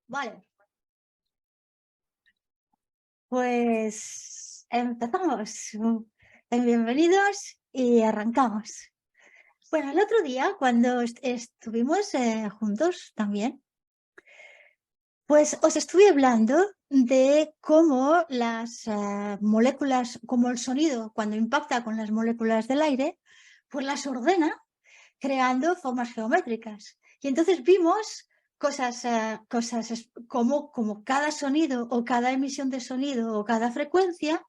Vale, pues empezamos. Bienvenidos y arrancamos. Bueno, el otro día, cuando estuvimos juntos también, pues os estuve hablando de cómo las moléculas, como el sonido, cuando impacta con las moléculas del aire, pues las ordena creando formas geométricas. Y entonces vimos cosas como cada sonido o cada emisión de sonido o cada frecuencia,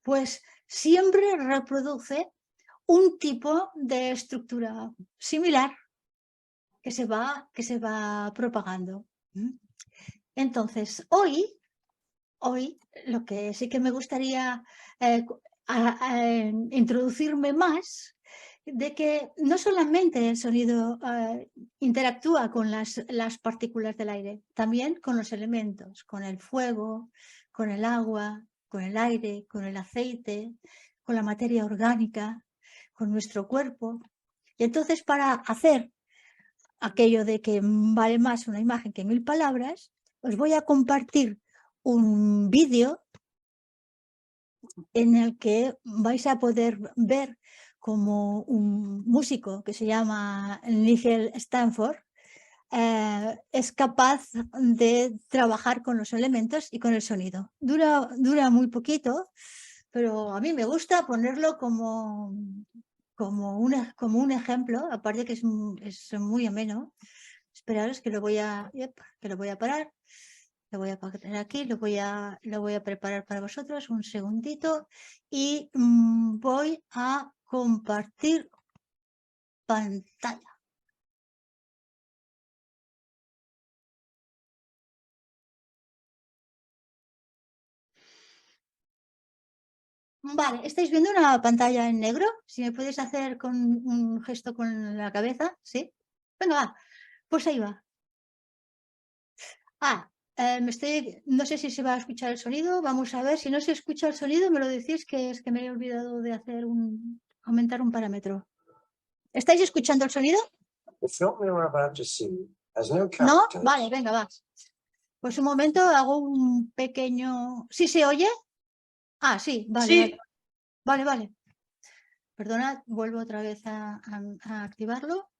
pues siempre reproduce un tipo de estructura similar que se va propagando. Entonces, hoy lo que sí que me gustaría introducirme más, de que no solamente el sonido interactúa con las partículas del aire, también con los elementos, con el fuego, con el agua, con el aire, con el aceite, con la materia orgánica, con nuestro cuerpo. Y entonces, para hacer aquello de que vale más una imagen que 1000 palabras, os voy a compartir un vídeo en el que vais a poder ver como un músico que se llama Nigel Stanford es capaz de trabajar con los elementos y con el sonido. Dura muy poquito, pero a mí me gusta ponerlo como un ejemplo, aparte que es muy ameno. Esperaros que lo voy a parar. Lo voy a poner aquí, lo voy a preparar para vosotros un segundito y voy a compartir pantalla. Vale, estáis viendo una pantalla en negro. Si me puedes hacer con un gesto con la cabeza, ¿sí? Venga, va. Pues ahí va. No sé si se va a escuchar el sonido. Vamos a ver. Si no se escucha el sonido, me lo decís, que es que me he olvidado de hacer aumentar un parámetro. ¿Estáis escuchando el sonido? ¿No? Vale, venga, va. Pues un momento, hago un pequeño... ¿Sí se oye? Ah, sí, vale. Sí. Vale. Perdonad, vuelvo otra vez a activarlo.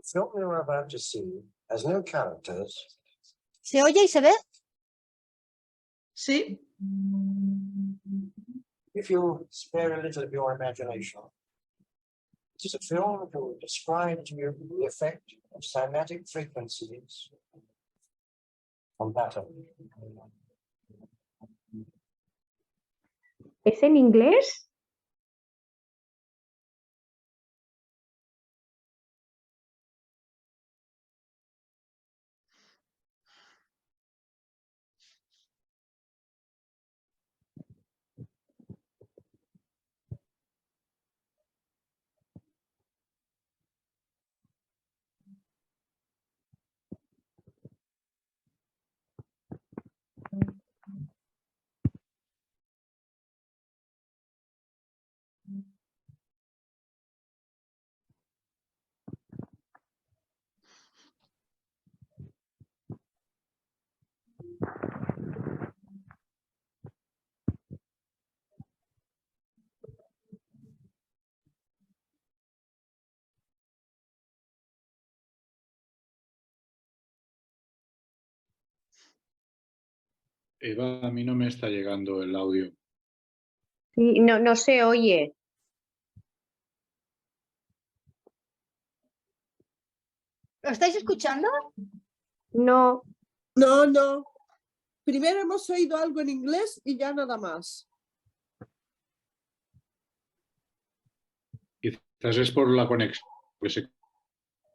¿Se oye y se ve? Sí. If you spare a little of your imagination, it is a film that will describe to you the effect of cymatic frequencies on matter. ¿Es en inglés? Eva, a mí no me está llegando el audio. Sí, no se oye. ¿Lo estáis escuchando? No. No. Primero hemos oído algo en inglés y ya nada más. Quizás es por la conexión.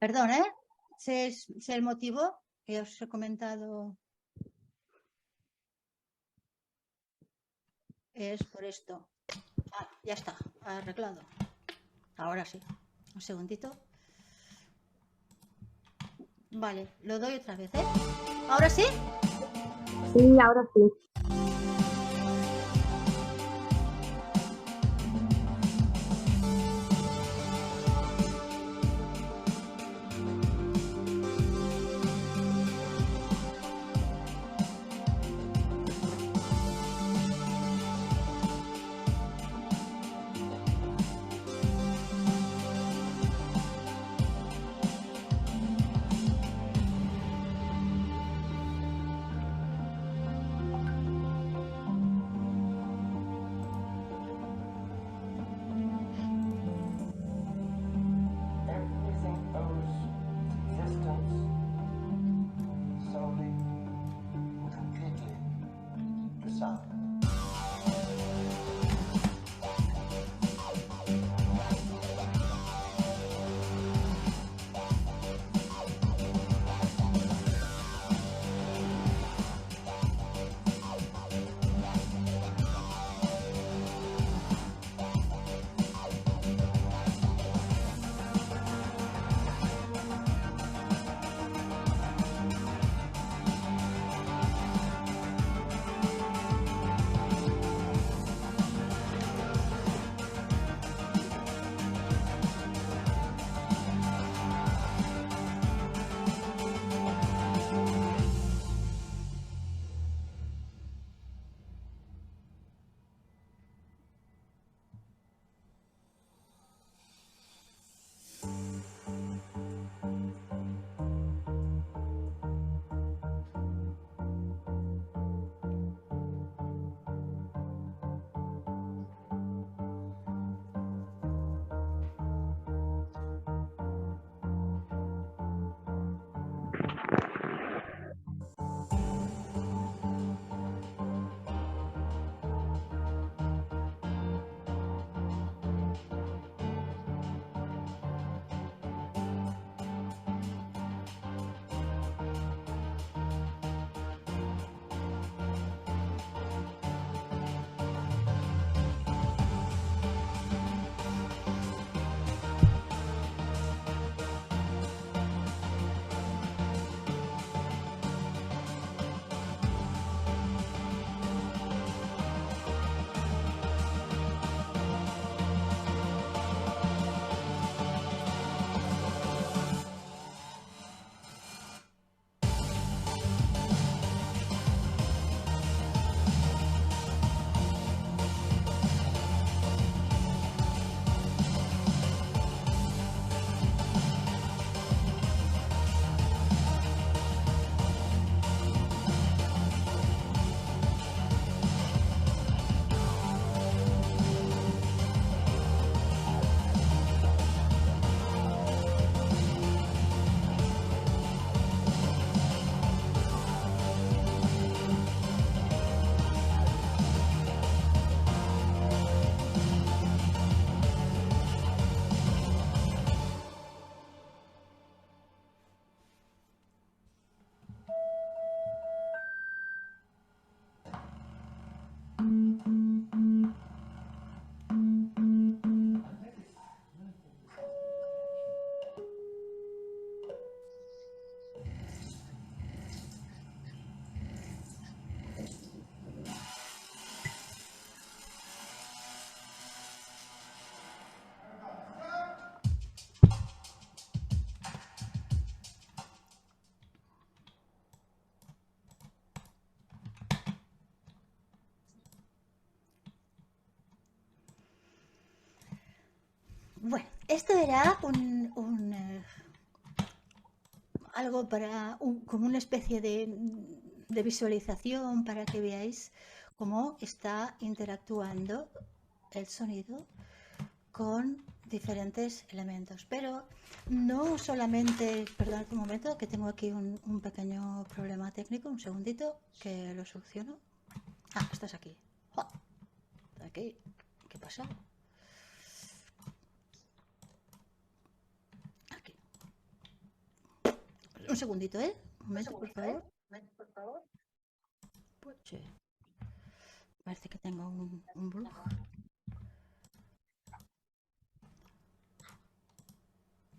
Perdón, ¿eh? Sé el motivo que os he comentado. Es por esto. Ya está, arreglado. Ahora sí. Un segundito. Vale, lo doy otra vez, ¿eh? ¿Ahora sí? Sí, ahora sí. Bueno, esto era algo para como una especie de visualización para que veáis cómo está interactuando el sonido con diferentes elementos. Pero no solamente, perdón un momento, que tengo aquí un pequeño problema técnico, un segundito que lo soluciono. Ah, estás aquí. ¡Oh! Aquí. ¿Qué pasa? Aquí. Un segundito, ¿eh? Un momento, por favor. Pues, sí. Parece que tengo un bug.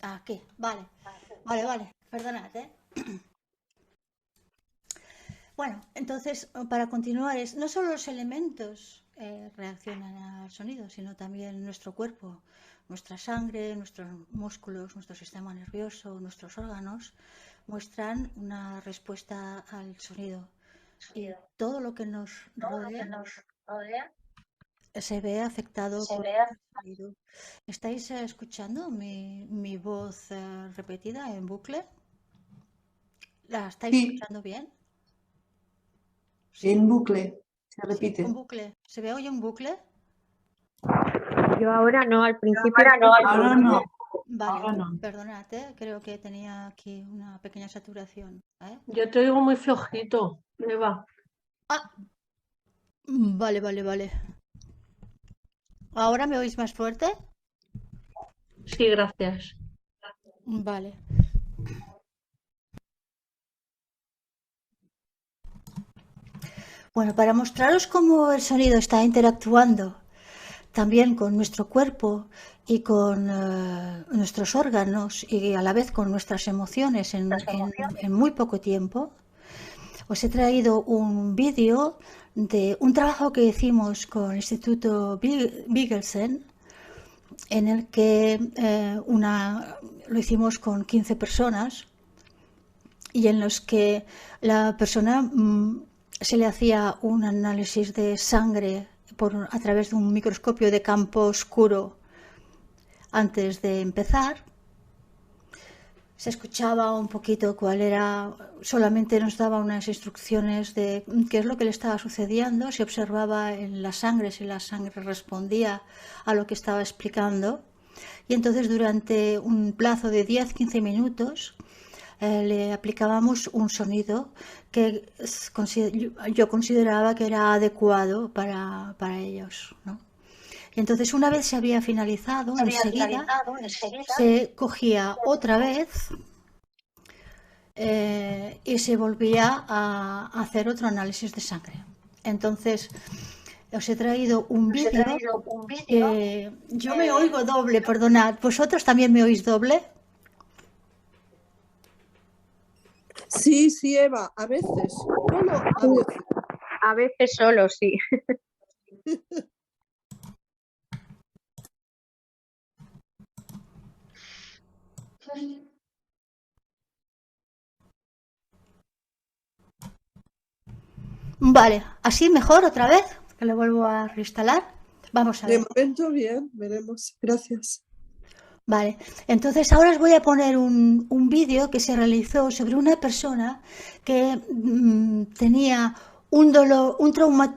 Aquí, vale. Vale, perdonad, ¿eh? Bueno, entonces, para continuar, no solo los elementos reaccionan al sonido, sino también nuestro cuerpo, nuestra sangre, nuestros músculos, nuestro sistema nervioso, nuestros órganos muestran una respuesta al sonido. Y todo lo que nos rodea se ve afectado por el sonido. ¿Estáis escuchando mi voz repetida en bucle? ¿La estáis Sí. escuchando bien? En bucle, se Sí, repite. un bucle. ¿Se ve hoy un bucle? Yo ahora no, al principio. Ahora no. Vale, Ahora no. perdonad, creo que tenía aquí una pequeña saturación. Yo te oigo muy flojito, Eva. Vale. ¿Ahora me oís más fuerte? Sí, gracias. Vale. Bueno, para mostraros cómo el sonido está interactuando también con nuestro cuerpo y con nuestros órganos y a la vez con nuestras emociones en muy poco tiempo, os he traído un vídeo de un trabajo que hicimos con el Instituto Bigelsen, en el que lo hicimos con 15 personas y en los que la persona se le hacía un análisis de sangre a través de un microscopio de campo oscuro antes de empezar. Se escuchaba un poquito cuál era, solamente nos daba unas instrucciones de qué es lo que le estaba sucediendo, se observaba en la sangre si la sangre respondía a lo que estaba explicando. Y entonces durante un plazo de 10-15 minutos le aplicábamos un sonido que yo consideraba que era adecuado para ellos, ¿no? Y entonces una vez se había finalizado, enseguida se cogía otra vez y se volvía a hacer otro análisis de sangre. Entonces os he traído un vídeo que yo me oigo doble, perdonad, ¿vosotros también me oís doble? Sí, Eva, a veces. Solo a veces. A veces solo, sí. Vale, así mejor otra vez, que lo vuelvo a reinstalar. Vamos a ver. De momento bien, veremos. Gracias. Vale, entonces ahora os voy a poner un vídeo que se realizó sobre una persona que tenía un dolor, un trauma,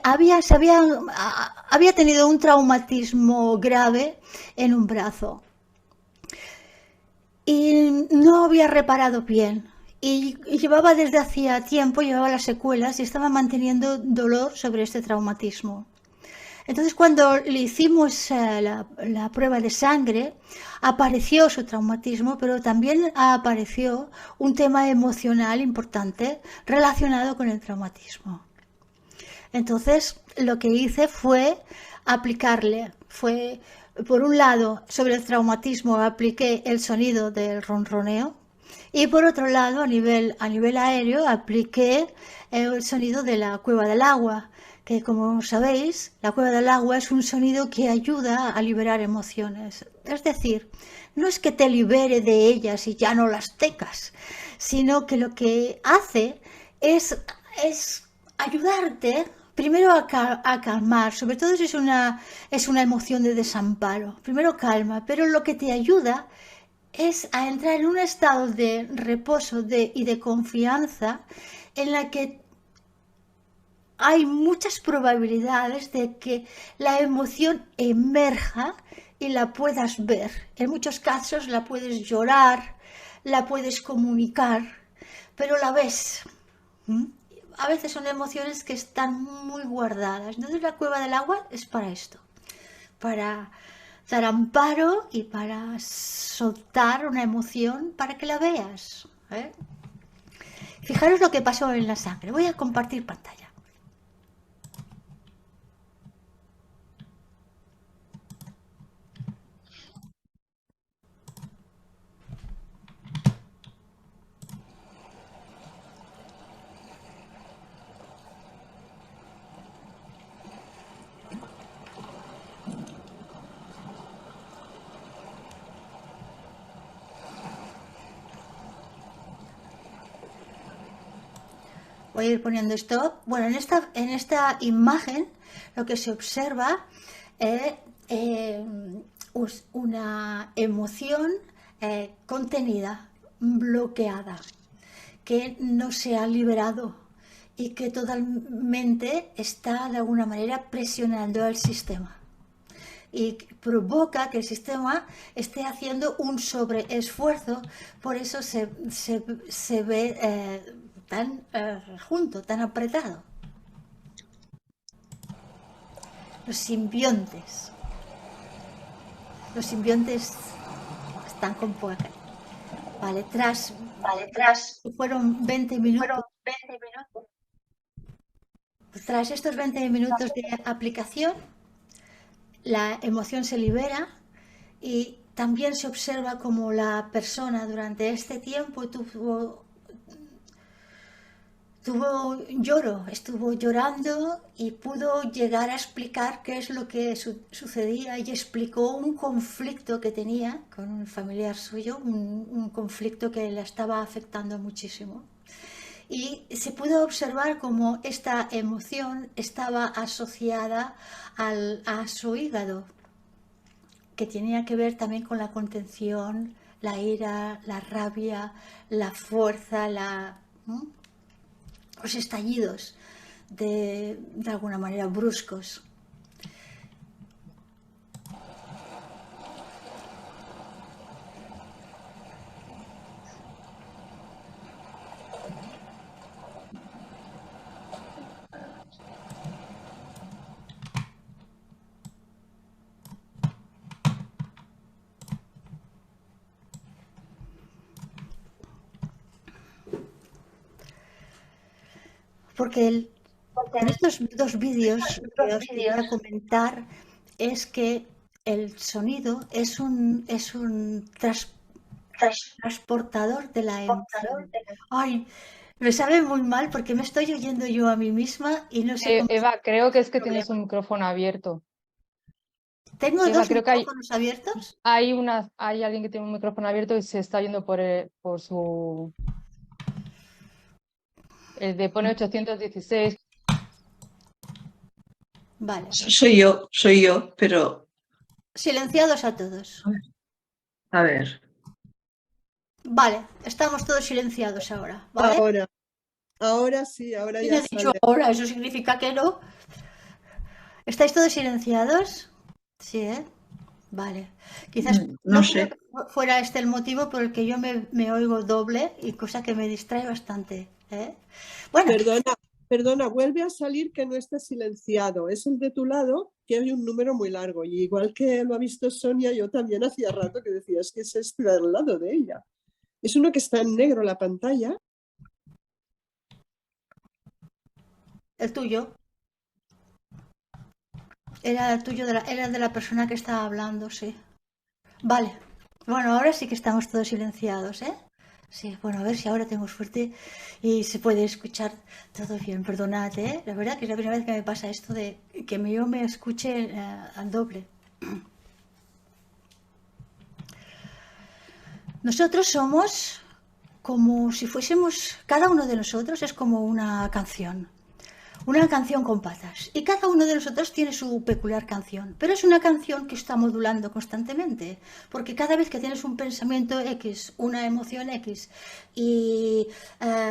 había tenido un traumatismo grave en un brazo y no había reparado bien. Y llevaba desde hacía tiempo, llevaba las secuelas y estaba manteniendo dolor sobre este traumatismo. Entonces cuando le hicimos la prueba de sangre, apareció su traumatismo, pero también apareció un tema emocional importante relacionado con el traumatismo. Entonces lo que hice fue aplicarle, por un lado sobre el traumatismo apliqué el sonido del ronroneo y por otro lado a nivel aéreo apliqué el sonido de la cueva del agua, que como sabéis, la cueva del agua es un sonido que ayuda a liberar emociones. Es decir, no es que te libere de ellas y ya no las tengas, sino que lo que hace es ayudarte primero a calmar, sobre todo si es una emoción de desamparo. Primero calma, pero lo que te ayuda es a entrar en un estado de reposo y de confianza en la que hay muchas probabilidades de que la emoción emerja y la puedas ver. En muchos casos la puedes llorar, la puedes comunicar, pero la ves. A veces son emociones que están muy guardadas. Entonces la cueva del agua es para esto, para dar amparo y para soltar una emoción para que la veas. Fijaros lo que pasó en la sangre. Voy a compartir pantalla. Voy a ir poniendo stop. Bueno, en esta imagen lo que se observa es una emoción contenida, bloqueada, que no se ha liberado y que totalmente está de alguna manera presionando al sistema. Y provoca que el sistema esté haciendo un sobreesfuerzo, por eso se ve tan junto, tan apretado. Los simbiontes están con poca. Vale, tras fueron 20 minutos. Tras estos 20 minutos de aplicación, la emoción se libera y también se observa como la persona durante este tiempo tuvo lloro, estuvo llorando y pudo llegar a explicar qué es lo que sucedía y explicó un conflicto que tenía con un familiar suyo, un conflicto que le estaba afectando muchísimo. Y se pudo observar cómo esta emoción estaba asociada a su hígado, que tenía que ver también con la contención, la ira, la rabia, la fuerza, los estallidos de alguna manera bruscos. Porque en estos dos vídeos que os quería comentar es que el sonido es un transportador de la emoción. Ay, me sabe muy mal porque me estoy oyendo yo a mí misma y no sé cómo... Eva, creo que es que tienes un micrófono abierto. ¿Tengo Eva, dos creo que micrófonos abiertos? hay alguien que tiene un micrófono abierto y se está oyendo por su... El de pone 816. Vale. Soy yo, pero... Silenciados a todos. A ver. Vale, estamos todos silenciados ahora, ¿vale? Ahora sí, ahora ¿Quién ya ha dicho sale. ahora? Eso significa que no. ¿Estáis todos silenciados? Sí, ¿eh? Vale. Quizás No creo sé. que fuera este el motivo por el que yo me oigo doble y cosa que me distrae bastante. Bueno, Perdona, vuelve a salir que no está silenciado. Es el de tu lado, que hay un número muy largo. Y igual que lo ha visto Sonia, yo también hacía rato que decía, es que es este al lado de ella. Es uno que está en negro la pantalla. el tuyo. Era el tuyo, era de la persona que estaba hablando, sí. Vale. Bueno, ahora sí que estamos todos silenciados, ¿eh? Sí, bueno, a ver si ahora tengo suerte y se puede escuchar todo bien. Perdonad, ¿eh? La verdad que es la primera vez que me pasa esto de que yo me escuche al doble. Nosotros somos como si fuésemos, cada uno de nosotros es como una canción. una canción con patas. Y cada uno de nosotros tiene su peculiar canción, pero es una canción que está modulando constantemente, porque cada vez que tienes un pensamiento X, una emoción X y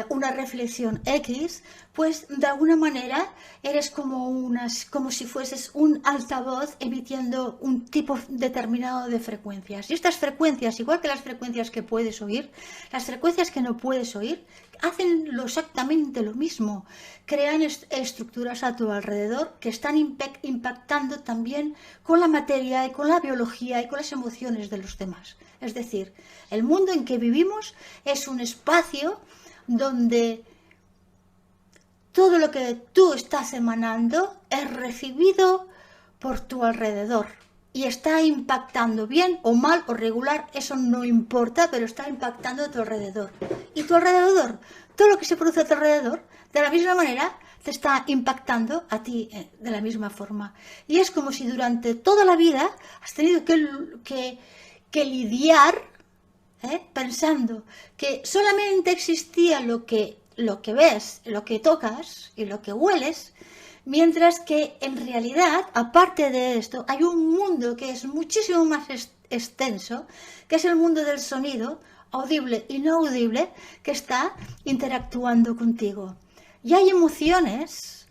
una reflexión X, pues de alguna manera eres como si fueses un altavoz emitiendo un tipo determinado de frecuencias. Y estas frecuencias, igual que las frecuencias que puedes oír, las frecuencias que no puedes oír, hacen exactamente lo mismo. Crean estructuras a tu alrededor que están impactando también con la materia y con la biología y con las emociones de los demás. Es decir, el mundo en que vivimos es un espacio donde todo lo que tú estás emanando es recibido por tu alrededor y está impactando bien o mal o regular, eso no importa, pero está impactando a tu alrededor. Y tu alrededor, todo lo que se produce a tu alrededor, de la misma manera, te está impactando a ti de la misma forma. Y es como si durante toda la vida has tenido que lidiar pensando que solamente existía lo que ves, lo que tocas y lo que hueles, mientras que en realidad, aparte de esto, hay un mundo que es muchísimo más extenso, que es el mundo del sonido, audible y no audible, que está interactuando contigo. Y hay emociones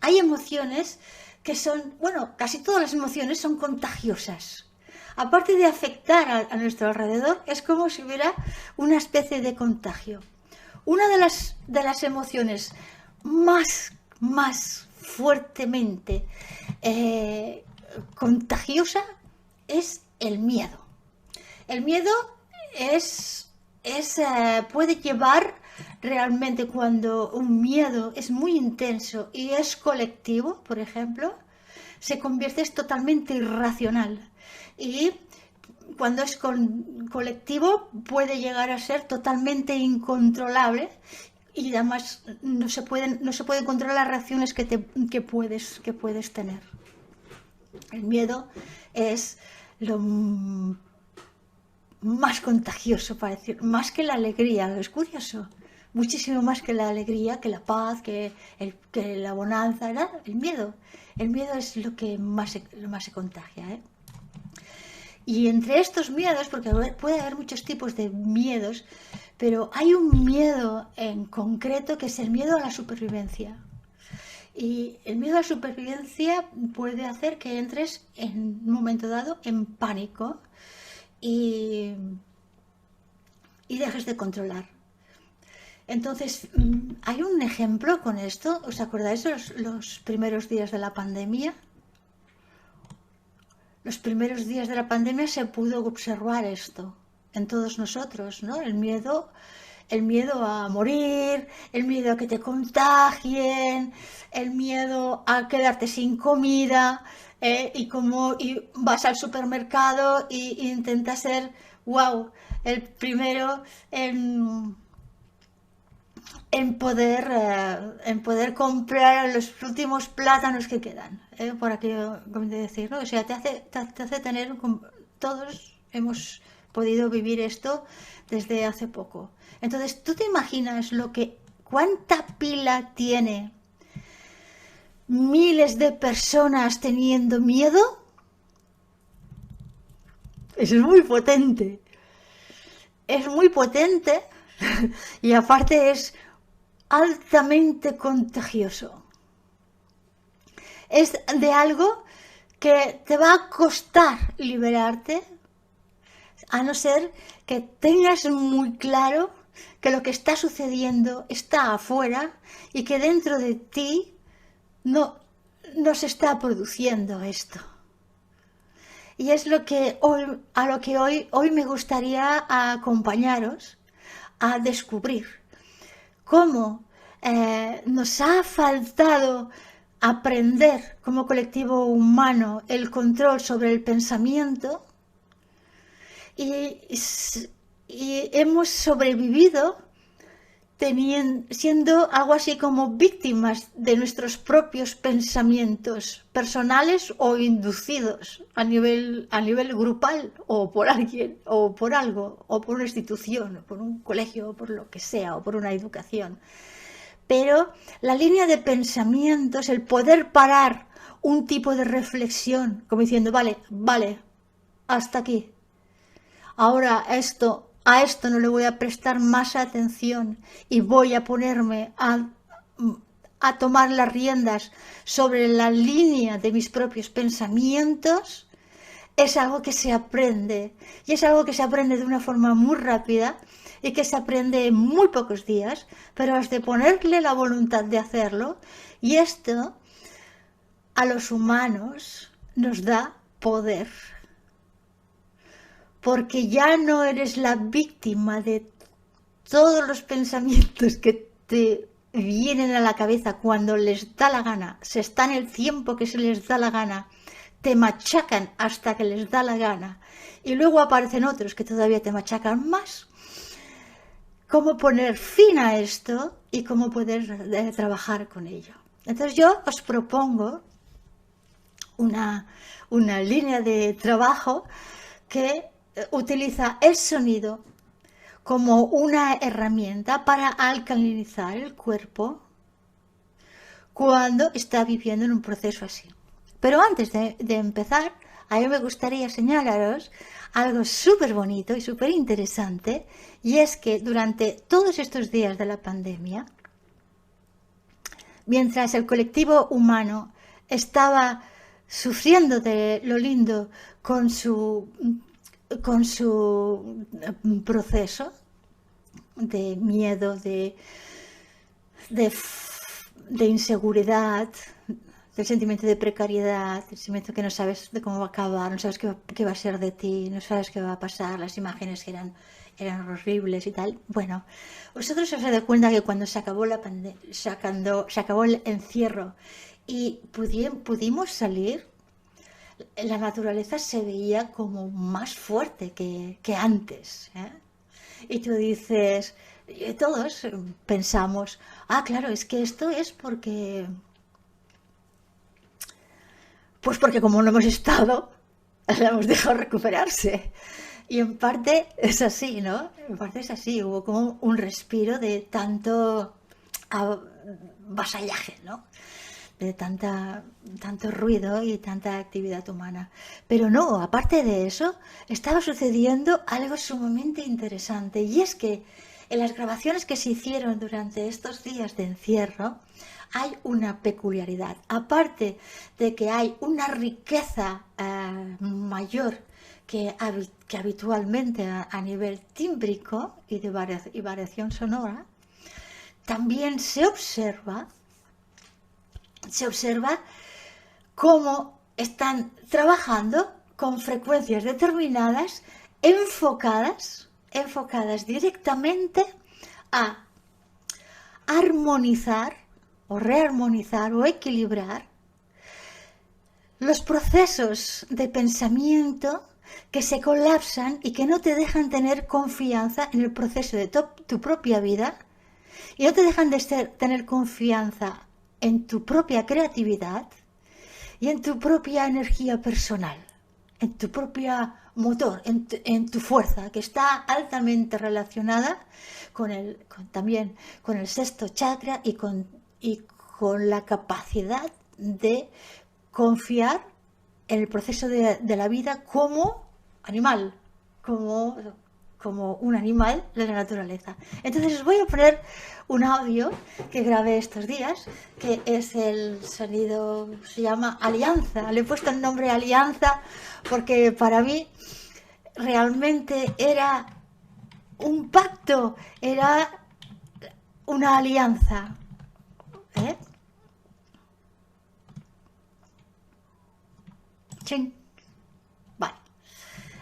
que son, bueno, casi todas las emociones son contagiosas. Aparte de afectar a nuestro alrededor, es como si hubiera una especie de contagio. Una de las emociones más fuertemente contagiosa es el miedo. El miedo puede llevar realmente, cuando un miedo es muy intenso y es colectivo, por ejemplo, se convierte totalmente irracional. Y cuando es colectivo puede llegar a ser totalmente incontrolable y además no se pueden controlar las reacciones que puedes tener. El miedo es lo más contagioso, para decir, más que la alegría, es curioso, muchísimo más que la alegría, que la paz, que la bonanza, ¿verdad? El miedo es lo que más se contagia, ¿eh? Y entre estos miedos, porque puede haber muchos tipos de miedos, pero hay un miedo en concreto que es el miedo a la supervivencia. Y el miedo a la supervivencia puede hacer que entres en un momento dado en pánico y dejes de controlar. Entonces, hay un ejemplo con esto. ¿Os acordáis de los primeros días de la pandemia? Los primeros días de la pandemia se pudo observar esto en todos nosotros, ¿no? El miedo a morir, el miedo a que te contagien, el miedo a quedarte sin comida, y vas al supermercado e intentas ser, el primero en poder comprar los últimos plátanos que quedan, por aquello, como te decir, ¿no? O sea, te hace tener, todos hemos podido vivir esto desde hace poco. Entonces, ¿tú te imaginas cuánta pila tiene miles de personas teniendo miedo? Eso es muy potente. Es muy potente y aparte es altamente contagioso. Es de algo que te va a costar liberarte, a no ser que tengas muy claro que lo que está sucediendo está afuera y que dentro de ti no se está produciendo esto. Y es a lo que hoy me gustaría acompañaros a descubrir. Cómo nos ha faltado aprender como colectivo humano el control sobre el pensamiento y hemos sobrevivido siendo algo así como víctimas de nuestros propios pensamientos personales o inducidos a nivel grupal, o por alguien, o por algo, o por una institución, o por un colegio, o por lo que sea, o por una educación. pero la línea de pensamientos, el poder parar un tipo de reflexión, como diciendo, vale, hasta aquí. Ahora a esto no le voy a prestar más atención y voy a ponerme a tomar las riendas sobre la línea de mis propios pensamientos, es algo que se aprende. Y es algo que se aprende de una forma muy rápida y que se aprende en muy pocos días, pero has de ponerle la voluntad de hacerlo. Y esto a los humanos nos da poder. Porque ya no eres la víctima de todos los pensamientos que te vienen a la cabeza cuando les da la gana, se están el tiempo que se les da la gana, te machacan hasta que les da la gana y luego aparecen otros que todavía te machacan más. ¿Cómo poner fin a esto y cómo poder trabajar con ello? Entonces yo os propongo una línea de trabajo que utiliza el sonido como una herramienta para alcalinizar el cuerpo cuando está viviendo en un proceso así. Pero antes de empezar, a mí me gustaría señalaros algo súper bonito y súper interesante, y es que durante todos estos días de la pandemia, mientras el colectivo humano estaba sufriendo de lo lindo con su proceso de miedo, de inseguridad, del sentimiento de precariedad, del sentimiento que no sabes de cómo va a acabar, no sabes qué va a ser de ti, no sabes qué va a pasar, las imágenes que eran horribles y tal. Bueno, vosotros os dais cuenta que cuando se acabó la pandemia, se acabó el encierro y pudimos salir, la naturaleza se veía como más fuerte que antes, ¿eh? Y tú dices, todos pensamos, claro, es que esto es porque como no hemos estado, la hemos dejado recuperarse. Y en parte es así, ¿no? En parte es así, hubo como un respiro de tanto vasallaje, ¿no? De tanto ruido y tanta actividad humana. Pero no, aparte de eso, estaba sucediendo algo sumamente interesante, y es que en las grabaciones que se hicieron durante estos días de encierro hay una peculiaridad. Aparte de que hay una riqueza mayor que habitualmente a nivel tímbrico y de variación sonora, también se observa cómo están trabajando con frecuencias determinadas enfocadas directamente a armonizar o rearmonizar o equilibrar los procesos de pensamiento que se colapsan y que no te dejan tener confianza en el proceso de tu propia vida y no te dejan de tener confianza en tu propia creatividad y en tu propia energía personal, en tu propia motor, en tu fuerza, que está altamente relacionada también con el sexto chakra y con la capacidad de confiar en el proceso de la vida como animal, como un animal de la naturaleza. Entonces os voy a poner un audio que grabé estos días, que es el sonido, se llama Alianza. Le he puesto el nombre Alianza porque para mí realmente era un pacto, era una alianza. ¿Eh? Ching. Vale.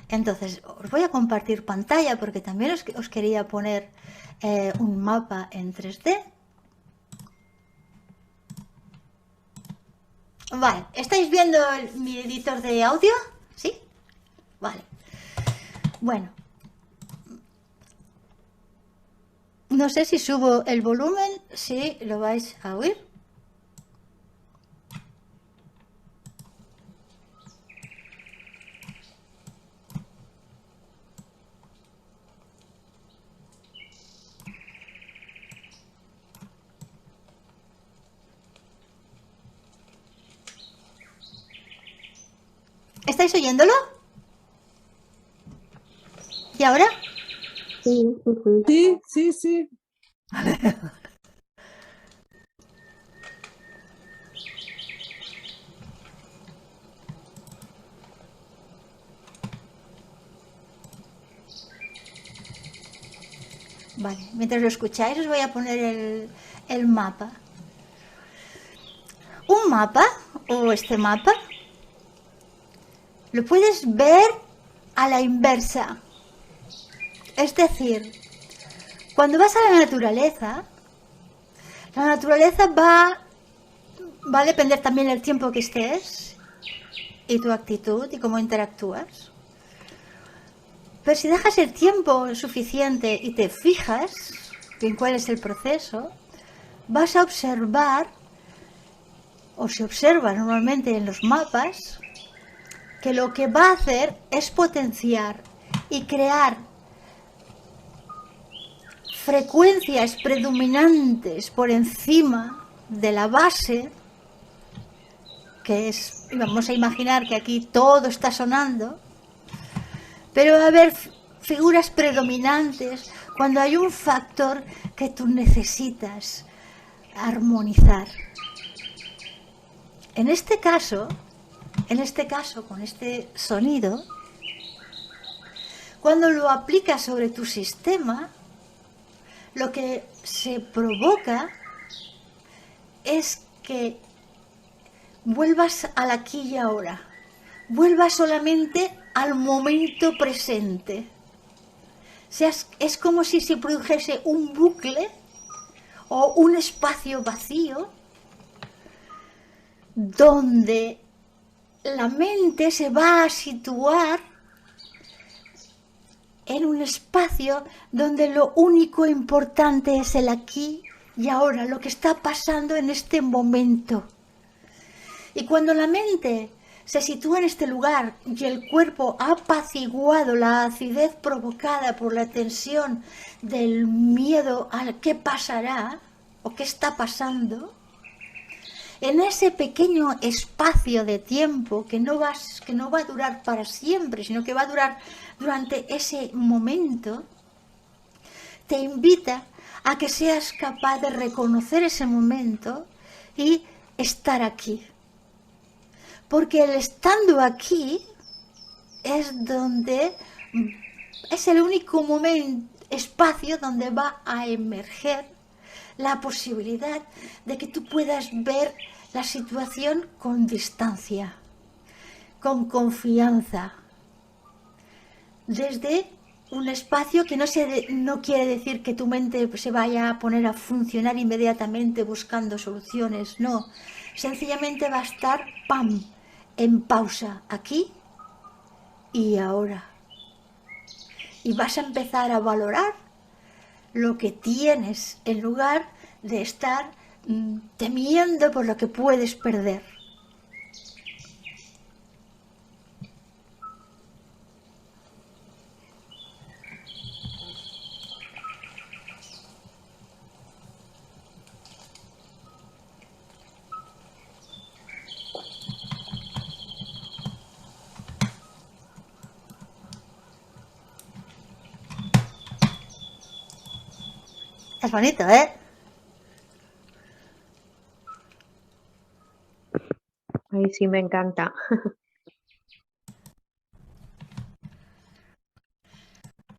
Entonces, os voy a compartir pantalla porque también os quería poner un mapa en 3D. Vale, ¿estáis viendo mi editor de audio? ¿Sí? Vale. Bueno. No sé si subo el volumen, si lo vais a oír. ¿Estáis oyéndolo? ¿Y ahora? Sí, sí, sí. Sí, sí, sí. Vale, mientras lo escucháis os voy a poner el mapa. Un mapa, o este mapa, lo puedes ver a la inversa. Es decir, cuando vas a la naturaleza va a depender también del tiempo que estés y tu actitud y cómo interactúas. Pero si dejas el tiempo suficiente y te fijas en cuál es el proceso, vas a observar, o se observa normalmente en los mapas, que lo que va a hacer es potenciar y crear frecuencias predominantes por encima de la base, que es, vamos a imaginar que aquí todo está sonando, pero va a haber figuras predominantes cuando hay un factor que tú necesitas armonizar. En este caso, con este sonido, cuando lo aplicas sobre tu sistema, lo que se provoca es que vuelvas al aquí y ahora, vuelvas solamente al momento presente. O sea, es como si se produjese un bucle o un espacio vacío donde la mente se va a situar en un espacio donde lo único importante es el aquí y ahora, lo que está pasando en este momento. Y cuando la mente se sitúa en este lugar y el cuerpo ha apaciguado la acidez provocada por la tensión del miedo al qué pasará o qué está pasando, en ese pequeño espacio de tiempo que no va a durar para siempre, sino que va a durar durante ese momento, te invita a que seas capaz de reconocer ese momento y estar aquí. Porque el estando aquí es el único espacio donde va a emerger la posibilidad de que tú puedas ver la situación con distancia, con confianza, desde un espacio que no quiere decir que tu mente se vaya a poner a funcionar inmediatamente buscando soluciones, no, sencillamente va a estar ¡pam!, en pausa, aquí y ahora. Y vas a empezar a valorar lo que tienes en lugar de estar temiendo por lo que puedes perder. Es bonito, ¿eh? Ay, sí, me encanta.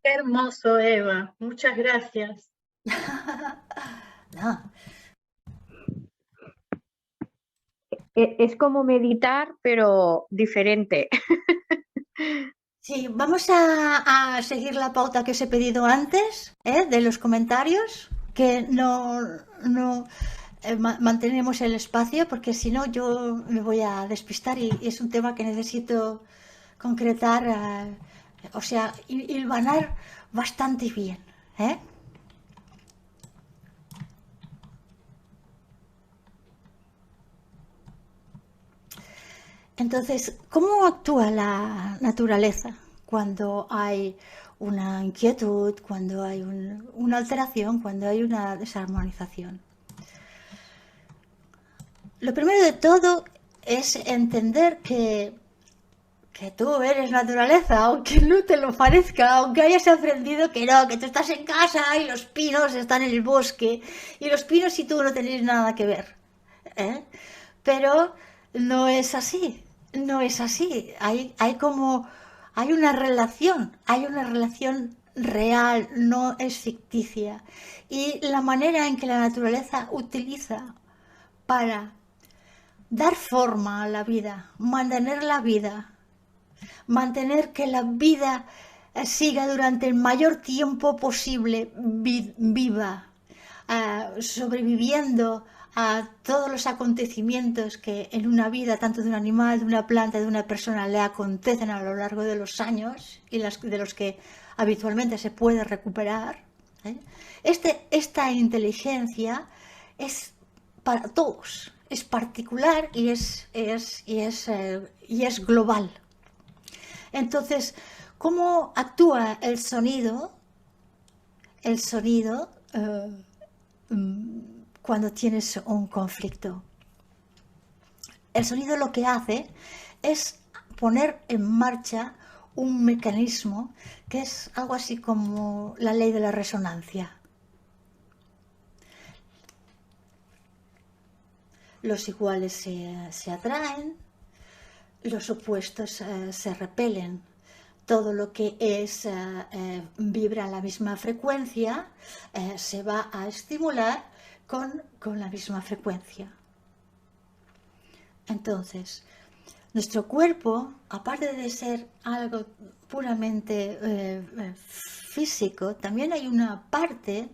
Qué hermoso, Eva. Muchas gracias. No. Es como meditar, pero diferente. Sí, vamos a seguir la pauta que os he pedido antes, de los comentarios, que no mantenemos el espacio, porque si no yo me voy a despistar y es un tema que necesito concretar, o sea, hilvanar bastante bien, ¿eh? Entonces, ¿cómo actúa la naturaleza cuando hay una inquietud, cuando hay una alteración, cuando hay una desarmonización? Lo primero de todo es entender que que tú eres naturaleza, aunque no te lo parezca, aunque hayas aprendido que no, que tú estás en casa y los pinos están en el bosque, y los pinos y tú no tenéis nada que ver. ¿Eh? Pero no es así, no es así. Hay una relación real, no es ficticia. Y la manera en que la naturaleza utiliza para dar forma a la vida, mantener que la vida siga durante el mayor tiempo posible viva, sobreviviendo a todos los acontecimientos que en una vida, tanto de un animal, de una planta, de una persona, le acontecen a lo largo de los años y de los que habitualmente se puede recuperar. ¿Eh? Esta inteligencia es para todos, es particular y es global. Entonces, ¿cómo actúa el sonido? El sonido cuando tienes un conflicto. El sonido lo que hace es poner en marcha un mecanismo que es algo así como la ley de la resonancia. Los iguales se atraen, los opuestos se repelen. Todo lo que vibra a la misma frecuencia se va a estimular con la misma frecuencia. Entonces, nuestro cuerpo, aparte de ser algo puramente físico, también hay una parte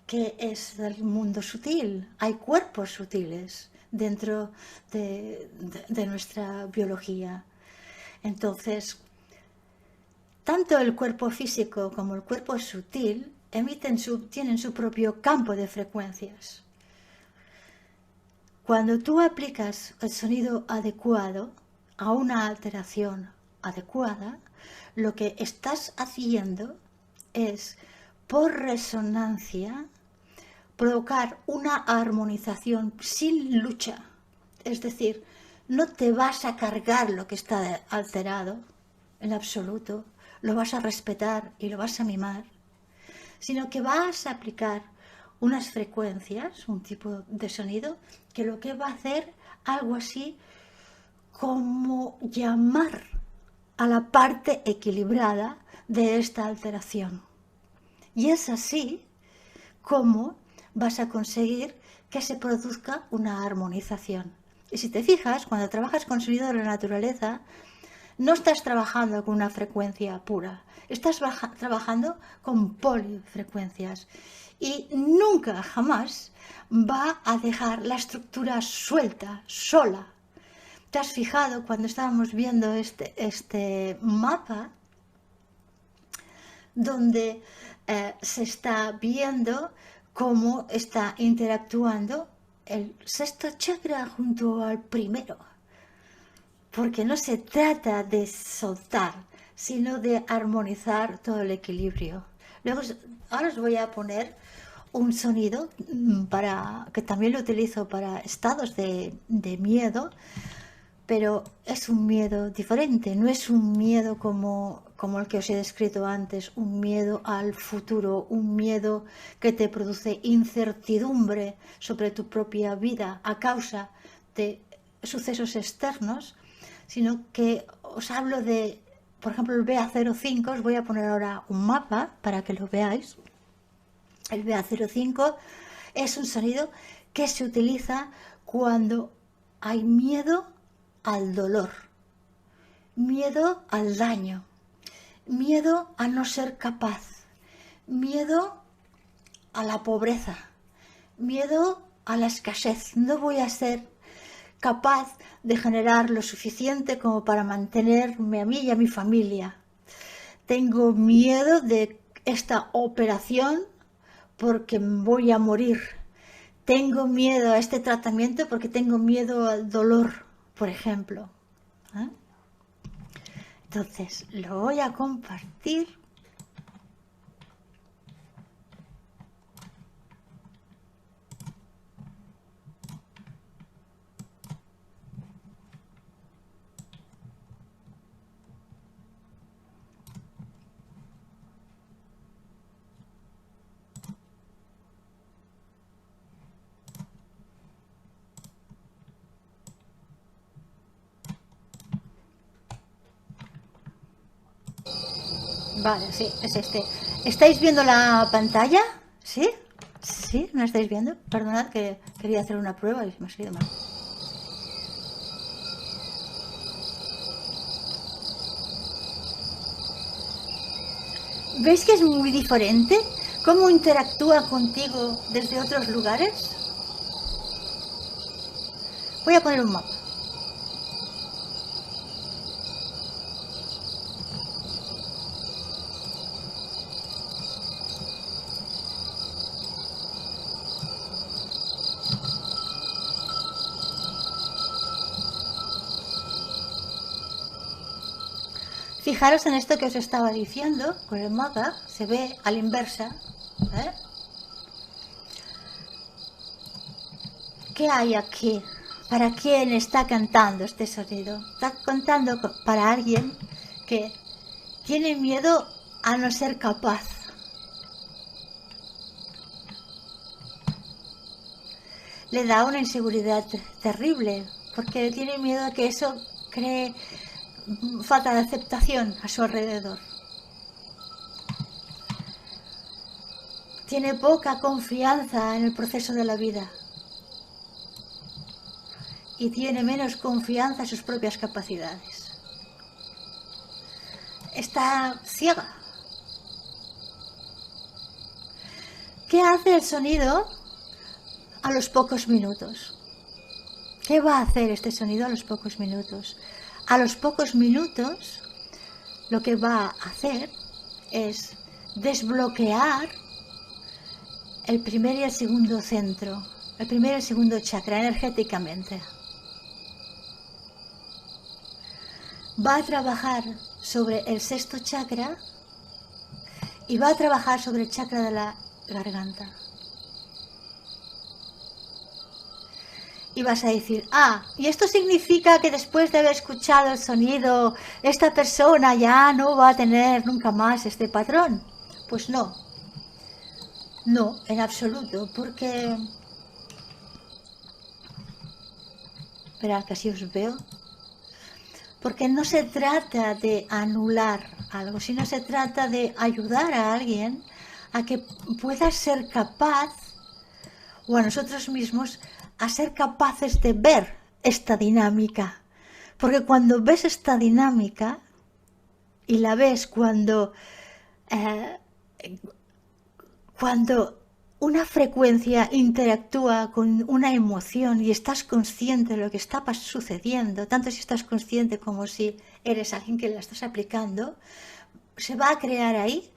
que es del mundo sutil. Hay cuerpos sutiles dentro de nuestra biología. Entonces, tanto el cuerpo físico como el cuerpo sutil tienen su propio campo de frecuencias. Cuando tú aplicas el sonido adecuado a una alteración adecuada, lo que estás haciendo es, por resonancia, provocar una armonización sin lucha. Es decir, no te vas a cargar lo que está alterado en absoluto, lo vas a respetar y lo vas a mimar, sino que vas a aplicar unas frecuencias, un tipo de sonido, que lo que va a hacer algo así como llamar a la parte equilibrada de esta alteración. Y es así como vas a conseguir que se produzca una armonización. Y si te fijas, cuando trabajas con sonido de la naturaleza, no estás trabajando con una frecuencia pura, estás trabajando con polifrecuencias y nunca, jamás va a dejar la estructura suelta, sola. ¿Te has fijado cuando estábamos viendo este mapa donde se está viendo cómo está interactuando el sexto chakra junto al primero? Porque no se trata de soltar, sino de armonizar todo el equilibrio. Luego, ahora os voy a poner un sonido que también lo utilizo para estados de miedo, pero es un miedo diferente, no es un miedo como el que os he descrito antes, un miedo al futuro, un miedo que te produce incertidumbre sobre tu propia vida a causa de sucesos externos, sino que os hablo de, por ejemplo, el BA05, os voy a poner ahora un mapa para que lo veáis. El BA05 es un sonido que se utiliza cuando hay miedo al dolor, miedo al daño, miedo a no ser capaz, miedo a la pobreza, miedo a la escasez. No voy a ser capaz de generar lo suficiente como para mantenerme a mí y a mi familia. Tengo miedo de esta operación porque voy a morir. Tengo miedo a este tratamiento porque tengo miedo al dolor, por ejemplo. ¿Eh? Entonces, lo voy a compartir. Vale, sí, es este. ¿Estáis viendo la pantalla? ¿Sí? ¿Sí? ¿No la estáis viendo? Perdonad que quería hacer una prueba y me ha salido mal. ¿Veis que es muy diferente? ¿Cómo interactúa contigo desde otros lugares? Voy a poner un mapa. Fijaros en esto que os estaba diciendo, con el mapa, se ve a la inversa. ¿Eh? ¿Qué hay aquí? ¿Para quién está cantando este sonido? Está cantando para alguien que tiene miedo a no ser capaz. Le da una inseguridad terrible, porque tiene miedo a que eso cree falta de aceptación a su alrededor. Tiene poca confianza en el proceso de la vida y tiene menos confianza en sus propias capacidades. Está ciega. ¿Qué hace el sonido a los pocos minutos? ¿Qué va a hacer este sonido a los pocos minutos? A los pocos minutos lo que va a hacer es desbloquear el primer y el segundo centro, el primer y el segundo chakra energéticamente. Va a trabajar sobre el sexto chakra y va a trabajar sobre el chakra de la garganta. Y vas a decir, y esto significa que después de haber escuchado el sonido, esta persona ya no va a tener nunca más este patrón. Pues no. No, en absoluto, porque... Esperad que así os veo. Porque no se trata de anular algo, sino se trata de ayudar a alguien a que pueda ser capaz, o a nosotros mismos, a ser capaces de ver esta dinámica. Porque cuando ves esta dinámica, y la ves cuando una frecuencia interactúa con una emoción y estás consciente de lo que está sucediendo, tanto si estás consciente como si eres alguien que la estás aplicando, se va a crear ahí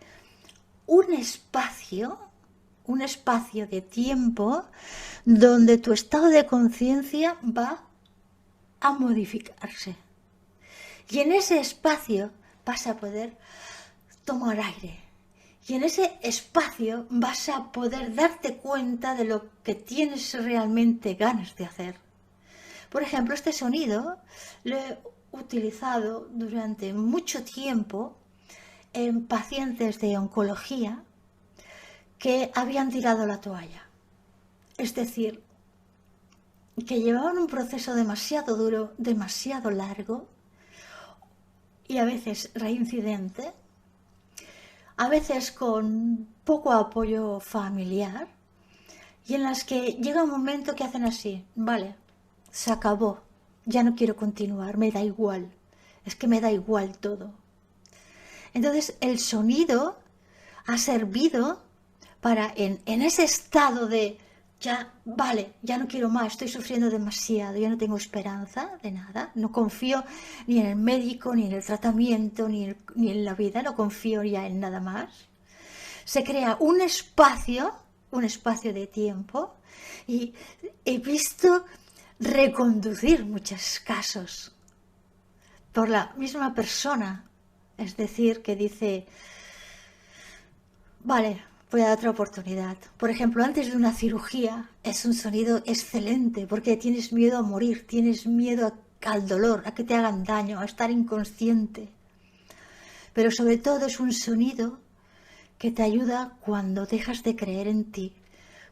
un espacio de tiempo donde tu estado de conciencia va a modificarse. Y en ese espacio vas a poder tomar aire. Y en ese espacio vas a poder darte cuenta de lo que tienes realmente ganas de hacer. Por ejemplo, este sonido lo he utilizado durante mucho tiempo en pacientes de oncología que habían tirado la toalla. Es decir, que llevaban un proceso demasiado duro, demasiado largo y a veces reincidente, a veces con poco apoyo familiar, y en las que llega un momento que hacen así, vale, se acabó, ya no quiero continuar, me da igual, es que me da igual todo. Entonces el sonido ha servido para en ese estado de ya, vale, ya no quiero más, estoy sufriendo demasiado, ya no tengo esperanza de nada, no confío ni en el médico, ni en el tratamiento, ni en la vida, no confío ya en nada más. Se crea un espacio de tiempo, y he visto reconducir muchos casos por la misma persona, es decir, que dice, vale, voy a dar otra oportunidad. Por ejemplo, antes de una cirugía es un sonido excelente porque tienes miedo a morir, tienes miedo al dolor, a que te hagan daño, a estar inconsciente. Pero sobre todo es un sonido que te ayuda cuando dejas de creer en ti,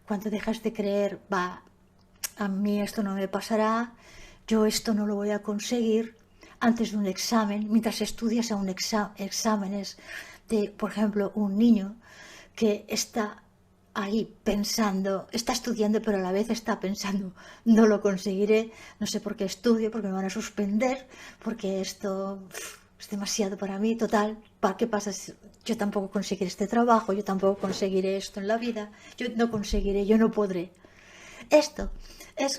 cuando dejas de creer, a mí esto no me pasará, yo esto no lo voy a conseguir. Antes de un examen, mientras estudias a un exámenes, de, por ejemplo, un niño que está ahí pensando, está estudiando, pero a la vez está pensando, no lo conseguiré, no sé por qué estudio, porque me van a suspender, porque esto es demasiado para mí, total, ¿para qué pasa? Yo tampoco conseguiré este trabajo, yo tampoco conseguiré esto en la vida, yo no conseguiré, yo no podré. Esto es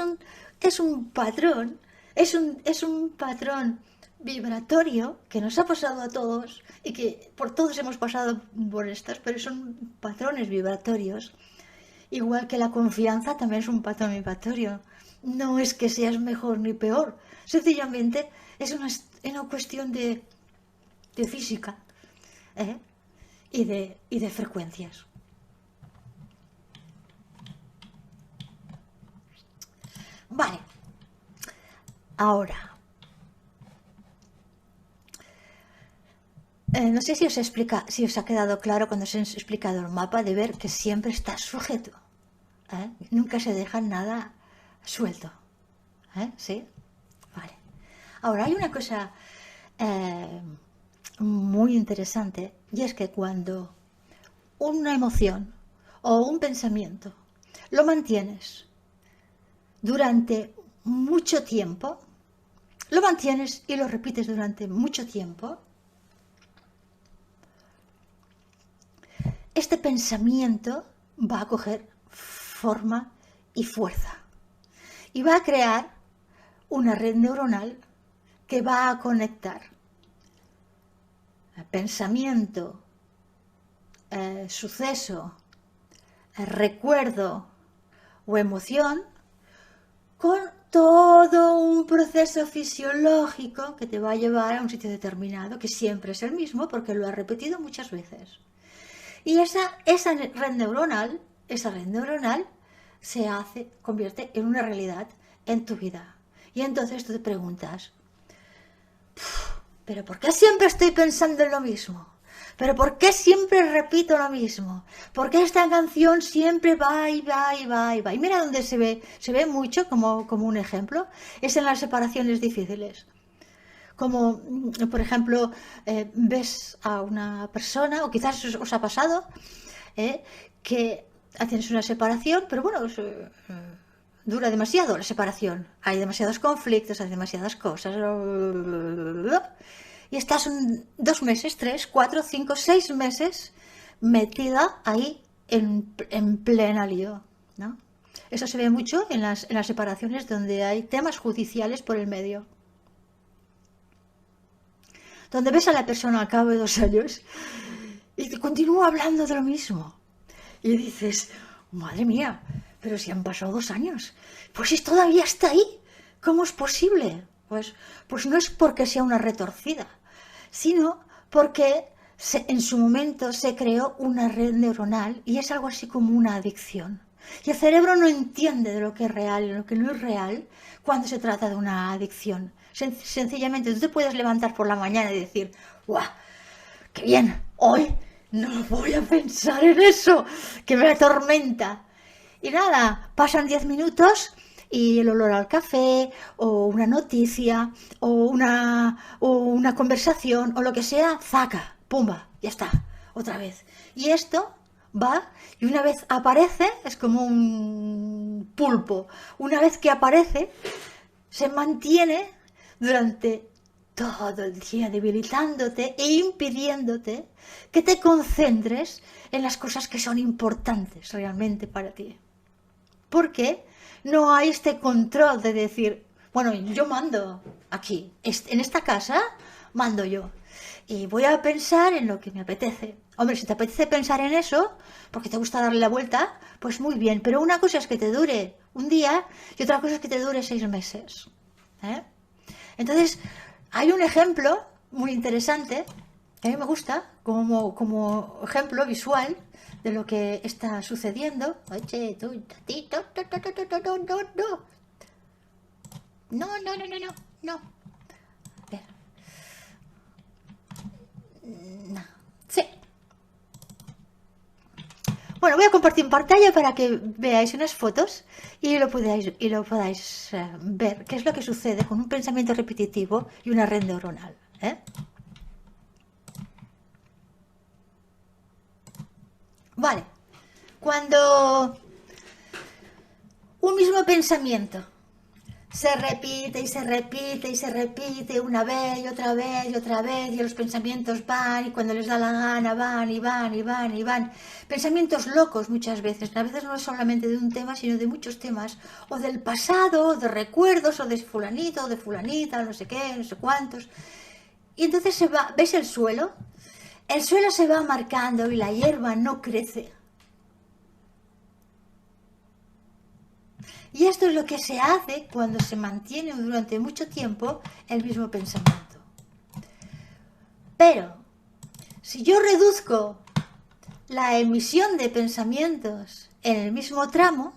un patrón, es un patrón vibratorio que nos ha pasado a todos y que por todos hemos pasado por estas, pero son patrones vibratorios. Igual que la confianza también es un patrón vibratorio. No es que seas mejor ni peor, sencillamente es una cuestión de física, ¿eh? y de frecuencias. Vale, ahora, no sé si os ha quedado claro cuando os he explicado el mapa de ver que siempre está sujeto, ¿eh? Nunca se deja nada suelto, ¿eh? ¿Sí? Vale. Ahora hay una cosa muy interesante, y es que cuando una emoción o un pensamiento lo mantienes durante mucho tiempo, lo mantienes y lo repites durante mucho tiempo, este pensamiento va a coger forma y fuerza y va a crear una red neuronal que va a conectar pensamiento, suceso, recuerdo o emoción con todo un proceso fisiológico que te va a llevar a un sitio determinado, que siempre es el mismo porque lo has repetido muchas veces. Y esa red neuronal se convierte en una realidad en tu vida. Y entonces tú te preguntas, ¿pero por qué siempre estoy pensando en lo mismo? ¿Pero por qué siempre repito lo mismo? ¿Por qué esta canción siempre va y va y va y va? Y mira dónde se ve mucho como un ejemplo, es en las separaciones difíciles. Como, por ejemplo, ves a una persona, o quizás os ha pasado, que tienes una separación, pero bueno, dura demasiado la separación. Hay demasiados conflictos, hay demasiadas cosas. Y estás 2 meses, 3, 4, 5, 6 meses metida ahí en plena lío, ¿no? Eso se ve mucho en las separaciones donde hay temas judiciales por el medio. Donde ves a la persona al cabo de 2 años y te continúa hablando de lo mismo. Y dices, madre mía, pero si han pasado 2 años, pues si todavía está ahí, ¿cómo es posible? Pues no es porque sea una retorcida, sino porque en su momento se creó una red neuronal y es algo así como una adicción. Y el cerebro no entiende de lo que es real y lo que no es real cuando se trata de una adicción. Sencillamente tú te puedes levantar por la mañana y decir, ¡guau! ¡Qué bien! Hoy no voy a pensar en eso, que me atormenta. Y nada, pasan 10 minutos y el olor al café, o una noticia, o una conversación, o lo que sea, ¡zaca! ¡Pumba! Ya está, otra vez. Y esto va, y una vez aparece, es como un pulpo, una vez que aparece, se mantiene durante todo el día debilitándote e impidiéndote que te concentres en las cosas que son importantes realmente para ti. Porque no hay este control de decir, bueno, yo mando aquí, en esta casa mando yo. Y voy a pensar en lo que me apetece. Hombre, si te apetece pensar en eso, porque te gusta darle la vuelta, pues muy bien. Pero una cosa es que te dure un día y otra cosa es que te dure 6 meses. Entonces, hay un ejemplo muy interesante, que a mí me gusta, como ejemplo visual de lo que está sucediendo. Oye, tú, tatito, no. A ver. No. Sí. Bueno, voy a compartir en pantalla para que veáis unas fotos y lo podáis ver qué es lo que sucede con un pensamiento repetitivo y una red neuronal. Vale. Cuando un mismo pensamiento se repite y se repite y se repite una vez y otra vez y otra vez, y los pensamientos van y cuando les da la gana van y van y van y van. Pensamientos locos muchas veces. A veces no es solamente de un tema, sino de muchos temas. O del pasado, o de recuerdos, o de fulanito, o de fulanita, no sé qué, no sé cuántos. Y entonces se va, ¿ves el suelo? El suelo se va marcando y la hierba no crece. Y esto es lo que se hace cuando se mantiene durante mucho tiempo el mismo pensamiento. Pero, si yo reduzco la emisión de pensamientos en el mismo tramo,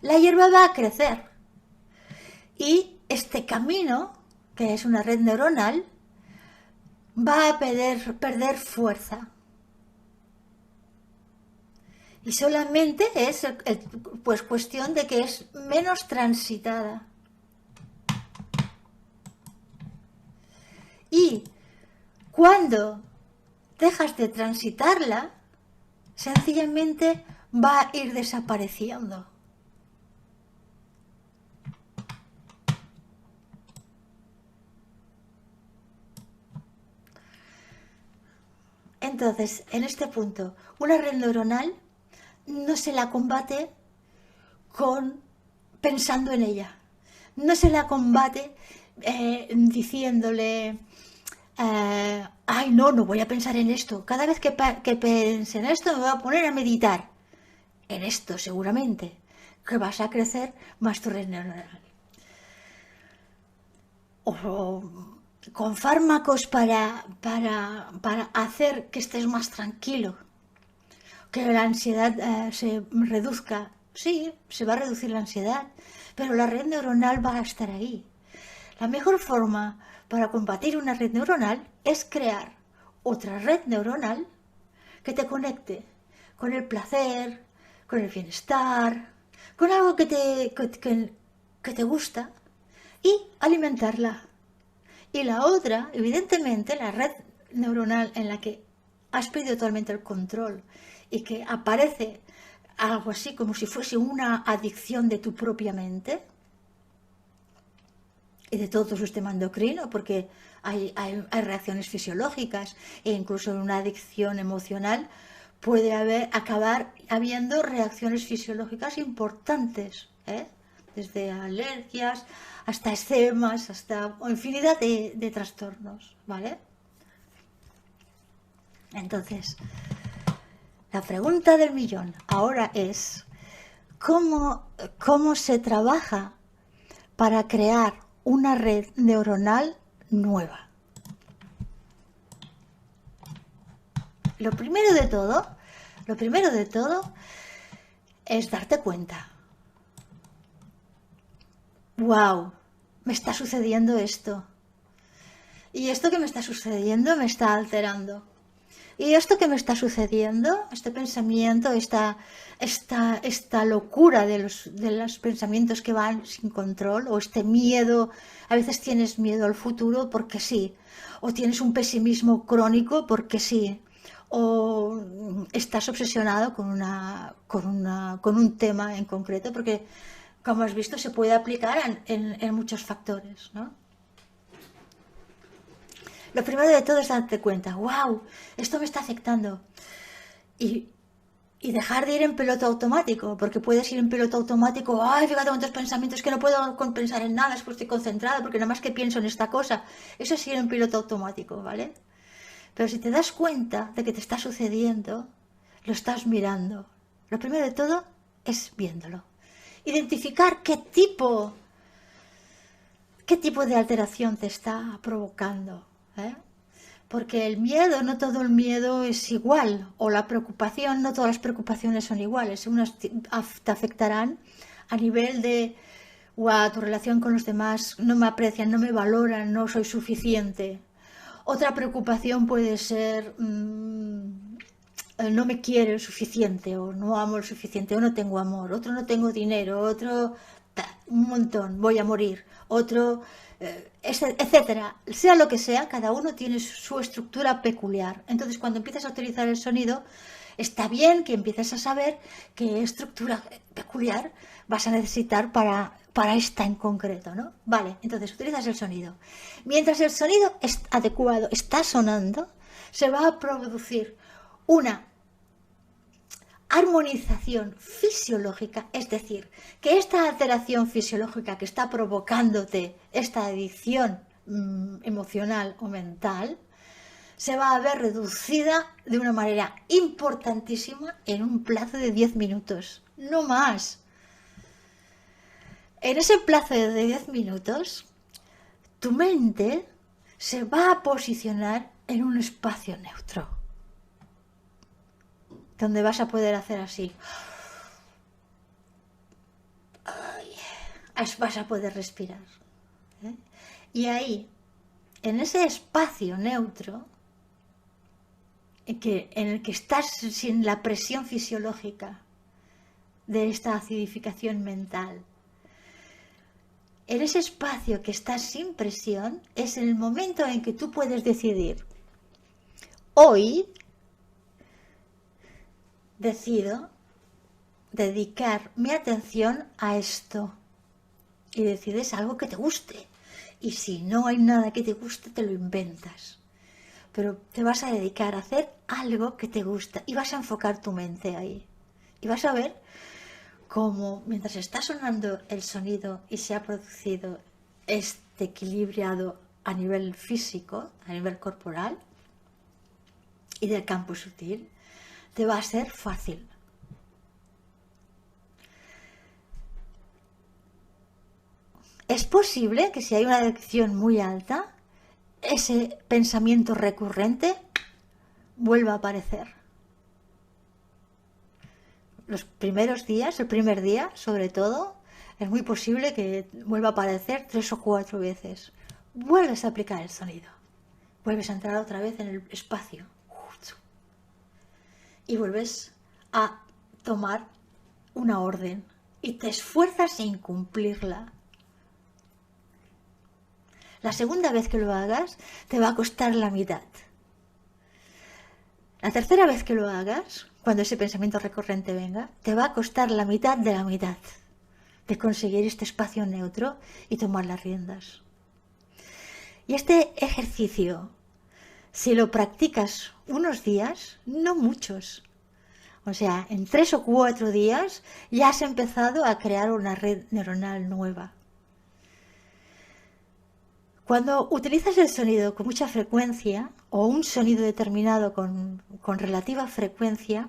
la hierba va a crecer. Y este camino, que es una red neuronal, va a perder fuerza. Y solamente es pues cuestión de que es menos transitada. Y cuando dejas de transitarla, sencillamente va a ir desapareciendo. Entonces, en este punto, una red neuronal no se la combate pensando en ella. No se la combate diciéndole, ay, no voy a pensar en esto. Cada vez que piense en esto me voy a poner a meditar. En esto seguramente, que vas a crecer más tu red neuronal. O con fármacos para hacer que estés más tranquilo, que la ansiedad se reduzca. Sí, se va a reducir la ansiedad, pero la red neuronal va a estar ahí. La mejor forma para combatir una red neuronal es crear otra red neuronal que te conecte con el placer, con el bienestar, con algo que te gusta, y alimentarla. Y la otra, evidentemente, la red neuronal en la que has perdido totalmente el control y que aparece algo así como si fuese una adicción de tu propia mente y de todo tu sistema endocrino, porque hay reacciones fisiológicas, e incluso en una adicción emocional puede acabar habiendo reacciones fisiológicas importantes, desde alergias hasta eczemas, hasta infinidad de trastornos, ¿vale? Entonces, la pregunta del millón ahora es, ¿cómo se trabaja para crear una red neuronal nueva? Lo primero de todo es darte cuenta. ¡Wow! Me está sucediendo esto. Y esto que me está sucediendo me está alterando. Y esto que me está sucediendo, este pensamiento, esta locura de los pensamientos que van sin control, o este miedo, a veces tienes miedo al futuro porque sí, o tienes un pesimismo crónico porque sí, o estás obsesionado con un tema en concreto, porque, como has visto, se puede aplicar en muchos factores, ¿no? Lo primero de todo es darte cuenta, wow, esto me está afectando. Y dejar de ir en piloto automático, porque puedes ir en piloto automático, ay, fíjate cuántos pensamientos, que no puedo pensar en nada, es que estoy concentrada, porque nada más que pienso en esta cosa. Eso es ir en piloto automático, ¿vale? Pero si te das cuenta de que te está sucediendo, lo estás mirando. Lo primero de todo es viéndolo. Identificar qué tipo de alteración te está provocando. Porque el miedo, no todo el miedo es igual, o la preocupación, no todas las preocupaciones son iguales. Unas te afectarán a nivel de, wow, tu relación con los demás, no me aprecian, no me valoran, no soy suficiente. Otra preocupación puede ser, no me quiere lo suficiente, o no amo lo suficiente, o no tengo amor, otro no tengo dinero, otro... un montón, voy a morir, otro, etcétera. Sea lo que sea, cada uno tiene su estructura peculiar. Entonces, cuando empiezas a utilizar el sonido, está bien que empieces a saber qué estructura peculiar vas a necesitar para esta en concreto, ¿no? Vale, entonces utilizas el sonido. Mientras el sonido es adecuado, está sonando, se va a producir una armonización fisiológica, es decir, que esta alteración fisiológica que está provocándote esta adicción emocional o mental se va a ver reducida de una manera importantísima en un plazo de 10 minutos, no más. En ese plazo de 10 minutos, tu mente se va a posicionar en un espacio neutro, donde vas a poder hacer así. Vas a poder respirar. Y ahí, en ese espacio neutro, en el que estás sin la presión fisiológica de esta acidificación mental, en ese espacio que estás sin presión, es el momento en que tú puedes decidir: hoy decido dedicar mi atención a esto. Y decides algo que te guste. Y si no hay nada que te guste, te lo inventas. Pero te vas a dedicar a hacer algo que te gusta y vas a enfocar tu mente ahí. Y vas a ver cómo mientras está sonando el sonido y se ha producido este equilibrado a nivel físico, a nivel corporal y del campo sutil, te va a ser fácil. Es posible que si hay una adicción muy alta, ese pensamiento recurrente vuelva a aparecer. Los primeros días, el primer día sobre todo, es muy posible que vuelva a aparecer 3 o 4 veces. Vuelves a aplicar el sonido, vuelves a entrar otra vez en el espacio y vuelves a tomar una orden y te esfuerzas en cumplirla. La segunda vez que lo hagas te va a costar la mitad. La tercera vez que lo hagas, cuando ese pensamiento recurrente venga, te va a costar la mitad de conseguir este espacio neutro y tomar las riendas. Y este ejercicio, si lo practicas unos días, no muchos, o sea, en 3 o 4 días ya has empezado a crear una red neuronal nueva. Cuando utilizas el sonido con mucha frecuencia o un sonido determinado con relativa frecuencia,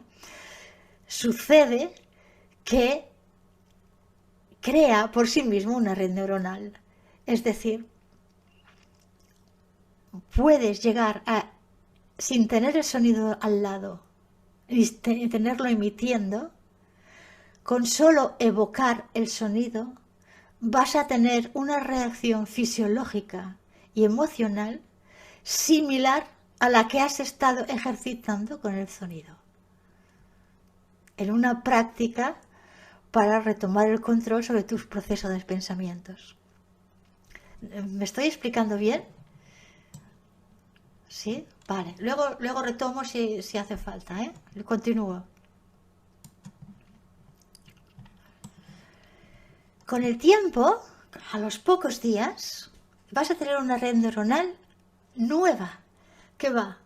sucede que crea por sí mismo una red neuronal. Es decir, puedes llegar a, sin tener el sonido al lado y tenerlo emitiendo, con solo evocar el sonido, vas a tener una reacción fisiológica y emocional similar a la que has estado ejercitando con el sonido. En una práctica para retomar el control sobre tus procesos de pensamientos. ¿Me estoy explicando bien? ¿Sí? Vale. Luego retomo si hace falta, ¿eh? Continúo. Con el tiempo, a los pocos días, vas a tener una red neuronal nueva que va.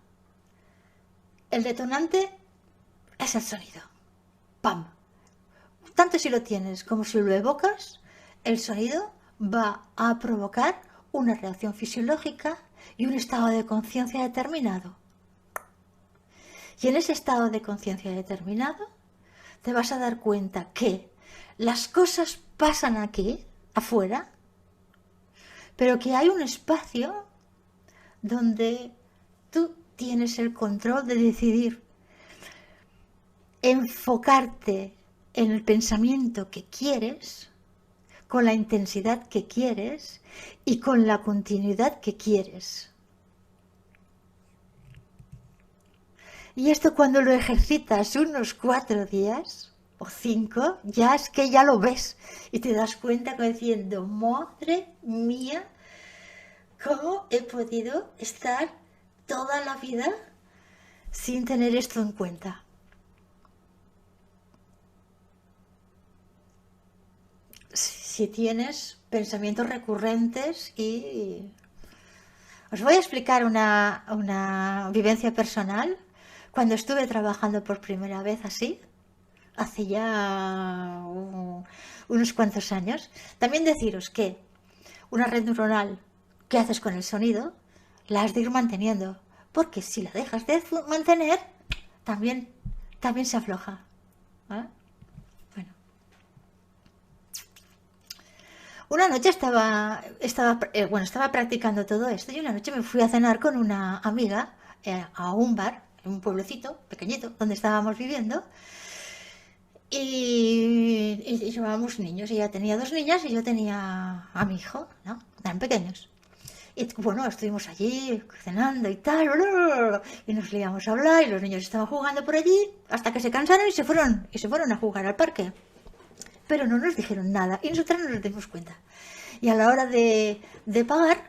El detonante es el sonido. ¡Pam! Tanto si lo tienes como si lo evocas, el sonido va a provocar una reacción fisiológica y un estado de conciencia determinado. Y en ese estado de conciencia determinado te vas a dar cuenta que las cosas pasan aquí, afuera, pero que hay un espacio donde tú tienes el control de decidir enfocarte en el pensamiento que quieres, con la intensidad que quieres y con la continuidad que quieres. Y esto cuando lo ejercitas unos 4 días, o 5, ya es que ya lo ves y te das cuenta como diciendo, madre mía, ¿cómo he podido estar toda la vida sin tener esto en cuenta? Si tienes pensamientos recurrentes y... Os voy a explicar una vivencia personal. Cuando estuve trabajando por primera vez así, hace ya unos cuantos años, también deciros que una red neuronal que haces con el sonido, la has de ir manteniendo, porque si la dejas de mantener, también se afloja. ¿Vale? Bueno. Una noche estaba practicando todo esto y una noche me fui a cenar con una amiga a un bar, en un pueblecito pequeñito donde estábamos viviendo y llevábamos niños. Ella tenía 2 niñas y yo tenía a mi hijo, ¿no? Eran pequeños. Y bueno, estuvimos allí cenando y tal, y nos liamos a hablar y los niños estaban jugando por allí hasta que se cansaron y se fueron a jugar al parque. Pero no nos dijeron nada y nosotras no nos dimos cuenta. Y a la hora de pagar,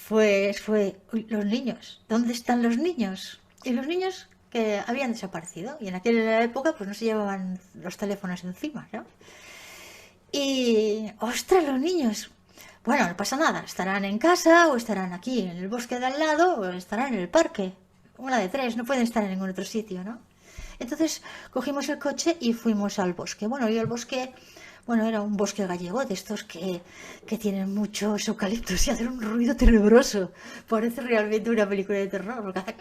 pues fue, uy, los niños, ¿dónde están los niños? Y los niños que habían desaparecido. Y en aquella época pues no se llevaban los teléfonos encima, ¿no? Y, ostras, los niños. Bueno, no pasa nada, estarán en casa o estarán aquí en el bosque de al lado o estarán en el parque. Una de 3, no pueden estar en ningún otro sitio, ¿no? Entonces cogimos el coche y fuimos al bosque. Bueno, y el bosque, bueno, era un bosque gallego de estos que tienen muchos eucaliptos y hacen un ruido tenebroso. Parece realmente una película de terror, porque hace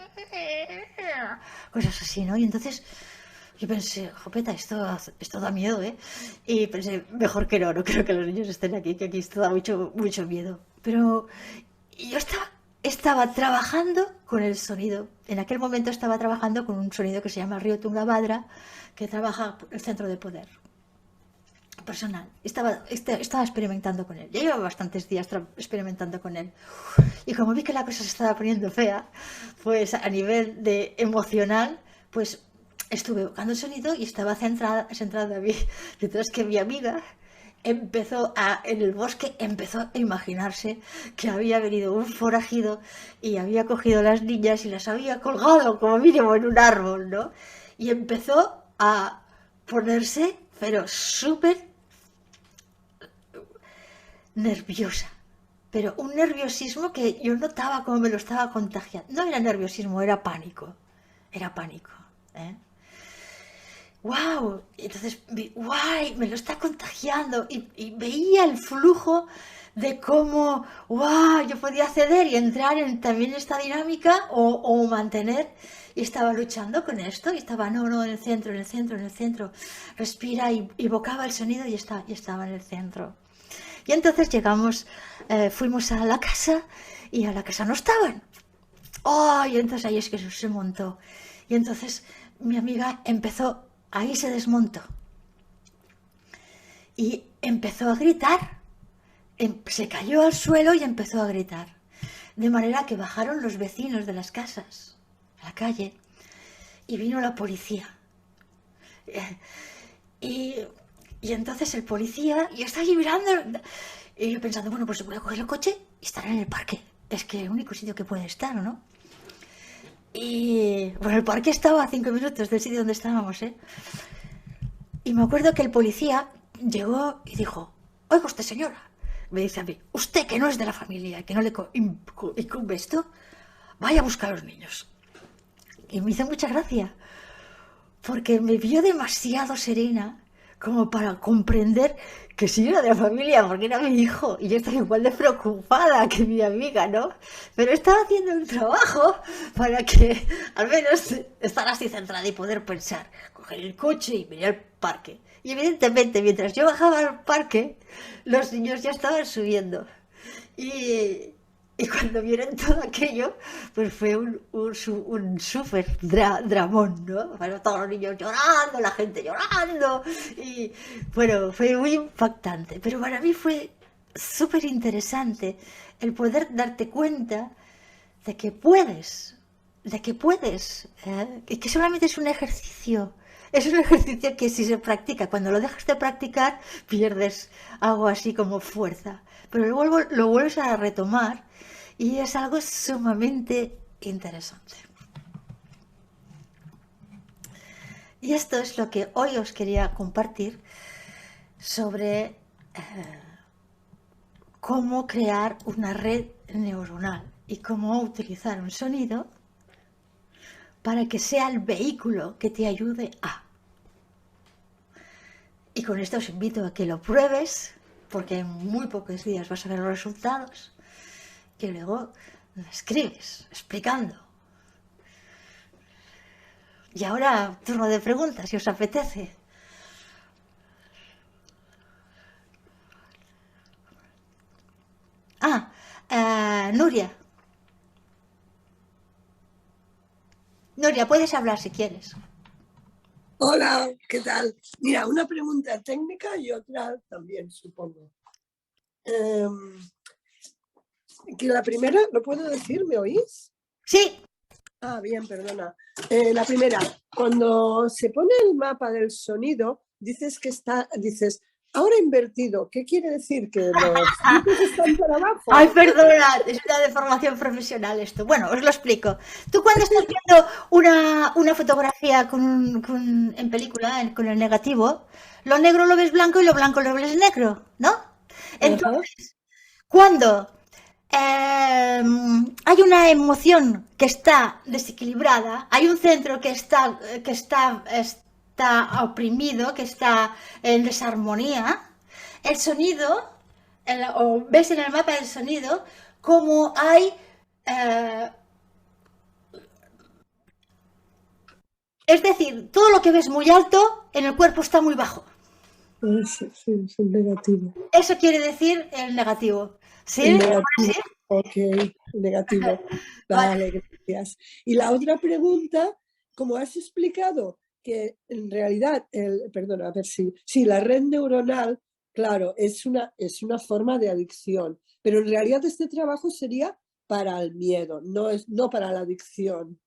cosas así, ¿no? Y entonces yo pensé, jopeta, esto da miedo, ¿eh? Y pensé, mejor que no creo que los niños estén aquí, que aquí esto da mucho miedo. Pero yo estaba trabajando con el sonido. En aquel momento estaba trabajando con un sonido que se llama Río Tungabhadra, que trabaja el centro de poder personal. Estaba experimentando con él. Ya llevaba bastantes días experimentando con él. Y como vi que la cosa se estaba poniendo fea, pues a nivel de emocional, pues estuve buscando el sonido y estaba centrada a mí. Entonces que mi amiga en el bosque empezó a imaginarse que había venido un forajido y había cogido a las niñas y las había colgado como mínimo en un árbol, ¿no? Y empezó a ponerse, pero súper nerviosa. Pero un nerviosismo que yo notaba como me lo estaba contagiando. No era nerviosismo, era pánico. Era pánico, ¿eh? ¡Wow! Entonces, ¡guay! Me lo está contagiando y veía el flujo de cómo, ¡wow! Yo podía ceder y entrar también en esta dinámica o mantener. Y estaba luchando con esto y estaba, no, en el centro. Respira y evocaba el sonido y estaba en el centro. Y entonces fuimos a la casa y a la casa no estaban. ¡Oh! Y entonces ahí es que se montó. Y entonces mi amiga ahí se desmontó y empezó a gritar, se cayó al suelo y empezó a gritar, de manera que bajaron los vecinos de las casas a la calle y vino la policía. Y entonces el policía, yo estaba allí mirando y yo pensando, bueno, pues voy a coger el coche y estar en el parque, es que es el único sitio que puede estar, ¿no? Y bueno, el parque estaba a 5 minutos del sitio donde estábamos, ¿eh? Y me acuerdo que el policía llegó y dijo, oiga usted, señora, me dice a mí, usted que no es de la familia, que no le incumbe esto, vaya a buscar a los niños. Y me hizo mucha gracia, porque me vio demasiado serena como para comprender que sí era de la familia, porque era mi hijo, y yo estaba igual de preocupada que mi amiga, ¿no? Pero estaba haciendo un trabajo para que al menos estar así centrada y poder pensar, coger el coche y venir al parque. Y evidentemente, mientras yo bajaba al parque, los niños ya estaban subiendo. Y cuando vieron todo aquello, pues fue un súper dramón, ¿no? Bueno, todos los niños llorando, la gente llorando. Y bueno, fue muy impactante. Pero para mí fue súper interesante el poder darte cuenta de que puedes, y que solamente es un ejercicio Es un ejercicio que si se practica, cuando lo dejas de practicar, pierdes algo así como fuerza. Pero lo vuelves a retomar y es algo sumamente interesante. Y esto es lo que hoy os quería compartir sobre cómo crear una red neuronal y cómo utilizar un sonido para que sea el vehículo que te ayude a. Y con esto os invito a que lo pruebes, porque en muy pocos días vas a ver los resultados, que luego me escribes explicando. Y ahora, turno de preguntas, si os apetece. Nuria. Nuria, puedes hablar si quieres. Hola, ¿qué tal? Mira, una pregunta técnica y otra también, supongo. Que la primera, ¿lo puedo decir? ¿Me oís? Sí. Ah, bien, perdona. La primera, cuando se pone el mapa del sonido, dices, ahora invertido. ¿Qué quiere decir? ¿Que los puntos están para abajo? Ay, perdona, es una deformación profesional esto. Bueno, os lo explico. Tú cuando estás viendo una fotografía en película, con el negativo, lo negro lo ves blanco y lo blanco lo ves negro, ¿no? Entonces, cuando hay una emoción que está desequilibrada, hay un centro que está oprimido, que está en desarmonía, el sonido, o ves en el mapa del sonido como hay es decir, todo lo que ves muy alto en el cuerpo está muy bajo. Sí, es el negativo. Eso quiere decir el negativo. ¿Sí? El negativo. ¿Sí? Ok, negativo. Vale, gracias. Y la otra pregunta, como has explicado que en realidad, perdona, a ver si la red neuronal, claro, es una forma de adicción, pero en realidad este trabajo sería para el miedo, no para la adicción.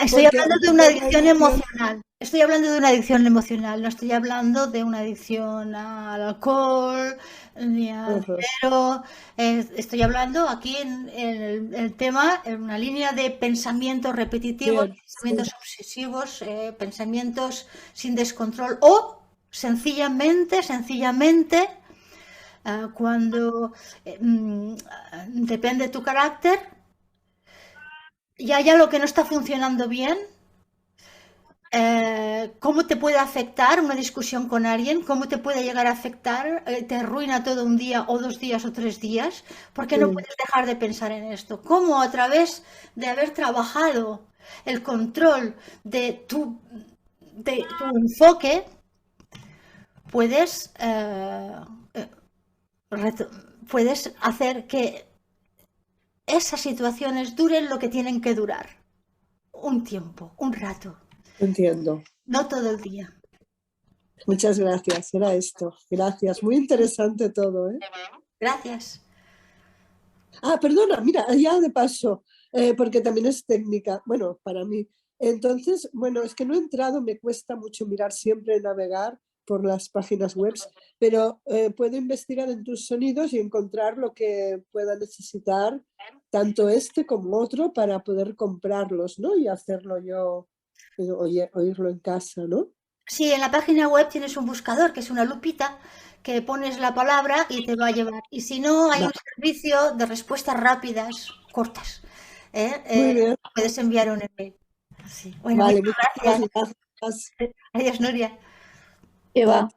Estoy hablando de una adicción emocional. Estoy hablando de una adicción emocional, no estoy hablando de una adicción al alcohol, ni al dinero. Estoy hablando aquí en el tema, en una línea de pensamientos repetitivos, pensamientos obsesivos, pensamientos sin descontrol o sencillamente, cuando depende de tu carácter, y haya lo que no está funcionando bien, cómo te puede afectar una discusión con alguien, cómo te puede llegar a afectar, te arruina todo un día o 2 días o 3 días, porque no puedes dejar de pensar en esto. Cómo a través de haber trabajado el control de tu enfoque, puedes hacer que esas situaciones duren lo que tienen que durar. Un tiempo, un rato. Entiendo. No todo el día. Muchas gracias, era esto. Gracias, muy interesante todo, ¿eh? Gracias. Perdona, mira, ya de paso, porque también es técnica, bueno, para mí. Entonces, bueno, es que no he entrado, me cuesta mucho mirar siempre, navegar por las páginas web, pero puedo investigar en tus sonidos y encontrar lo que pueda necesitar, tanto este como otro, para poder comprarlos, ¿no? Y hacerlo yo, oírlo en casa, ¿no? Sí, en la página web tienes un buscador, que es una lupita, que pones la palabra y te va a llevar. Y si no, hay un servicio de respuestas rápidas, cortas. Muy bien. Puedes enviar un email. Sí. Bueno, vale, muchas gracias. Adiós, Nuria. Eva.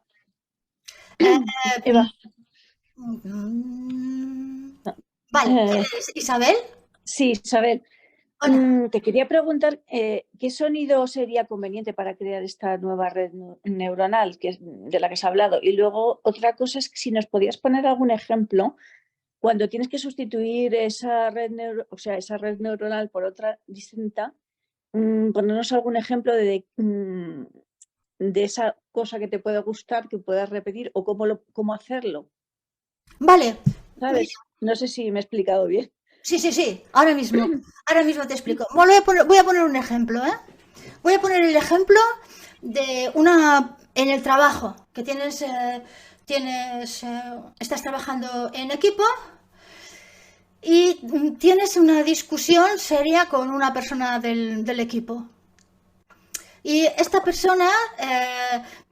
Eva. Vale, ¿Isabel? Sí, Isabel. Te quería preguntar qué sonido sería conveniente para crear esta nueva red neuronal de la que has hablado. Y luego otra cosa es que si nos podías poner algún ejemplo cuando tienes que sustituir esa red neuronal por otra distinta, ponernos algún ejemplo de esa cosa que te puede gustar, que puedas repetir o cómo hacerlo. Vale. ¿Sabes? No sé si me he explicado bien. Sí, ahora mismo te explico. Voy a poner un ejemplo, Voy a poner el ejemplo de una en el trabajo, que estás trabajando en equipo y tienes una discusión seria con una persona del equipo. Y esta persona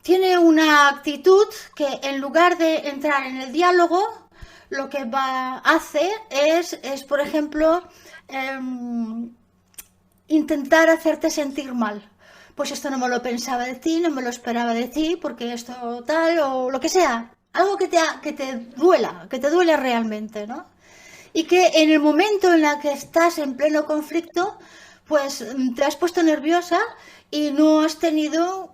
tiene una actitud que en lugar de entrar en el diálogo, lo que hace es, por ejemplo, intentar hacerte sentir mal. Pues esto no me lo pensaba de ti, no me lo esperaba de ti, porque esto tal, o lo que sea. Algo que te duela realmente, ¿no? Y que en el momento en el que estás en pleno conflicto, pues te has puesto nerviosa y no has tenido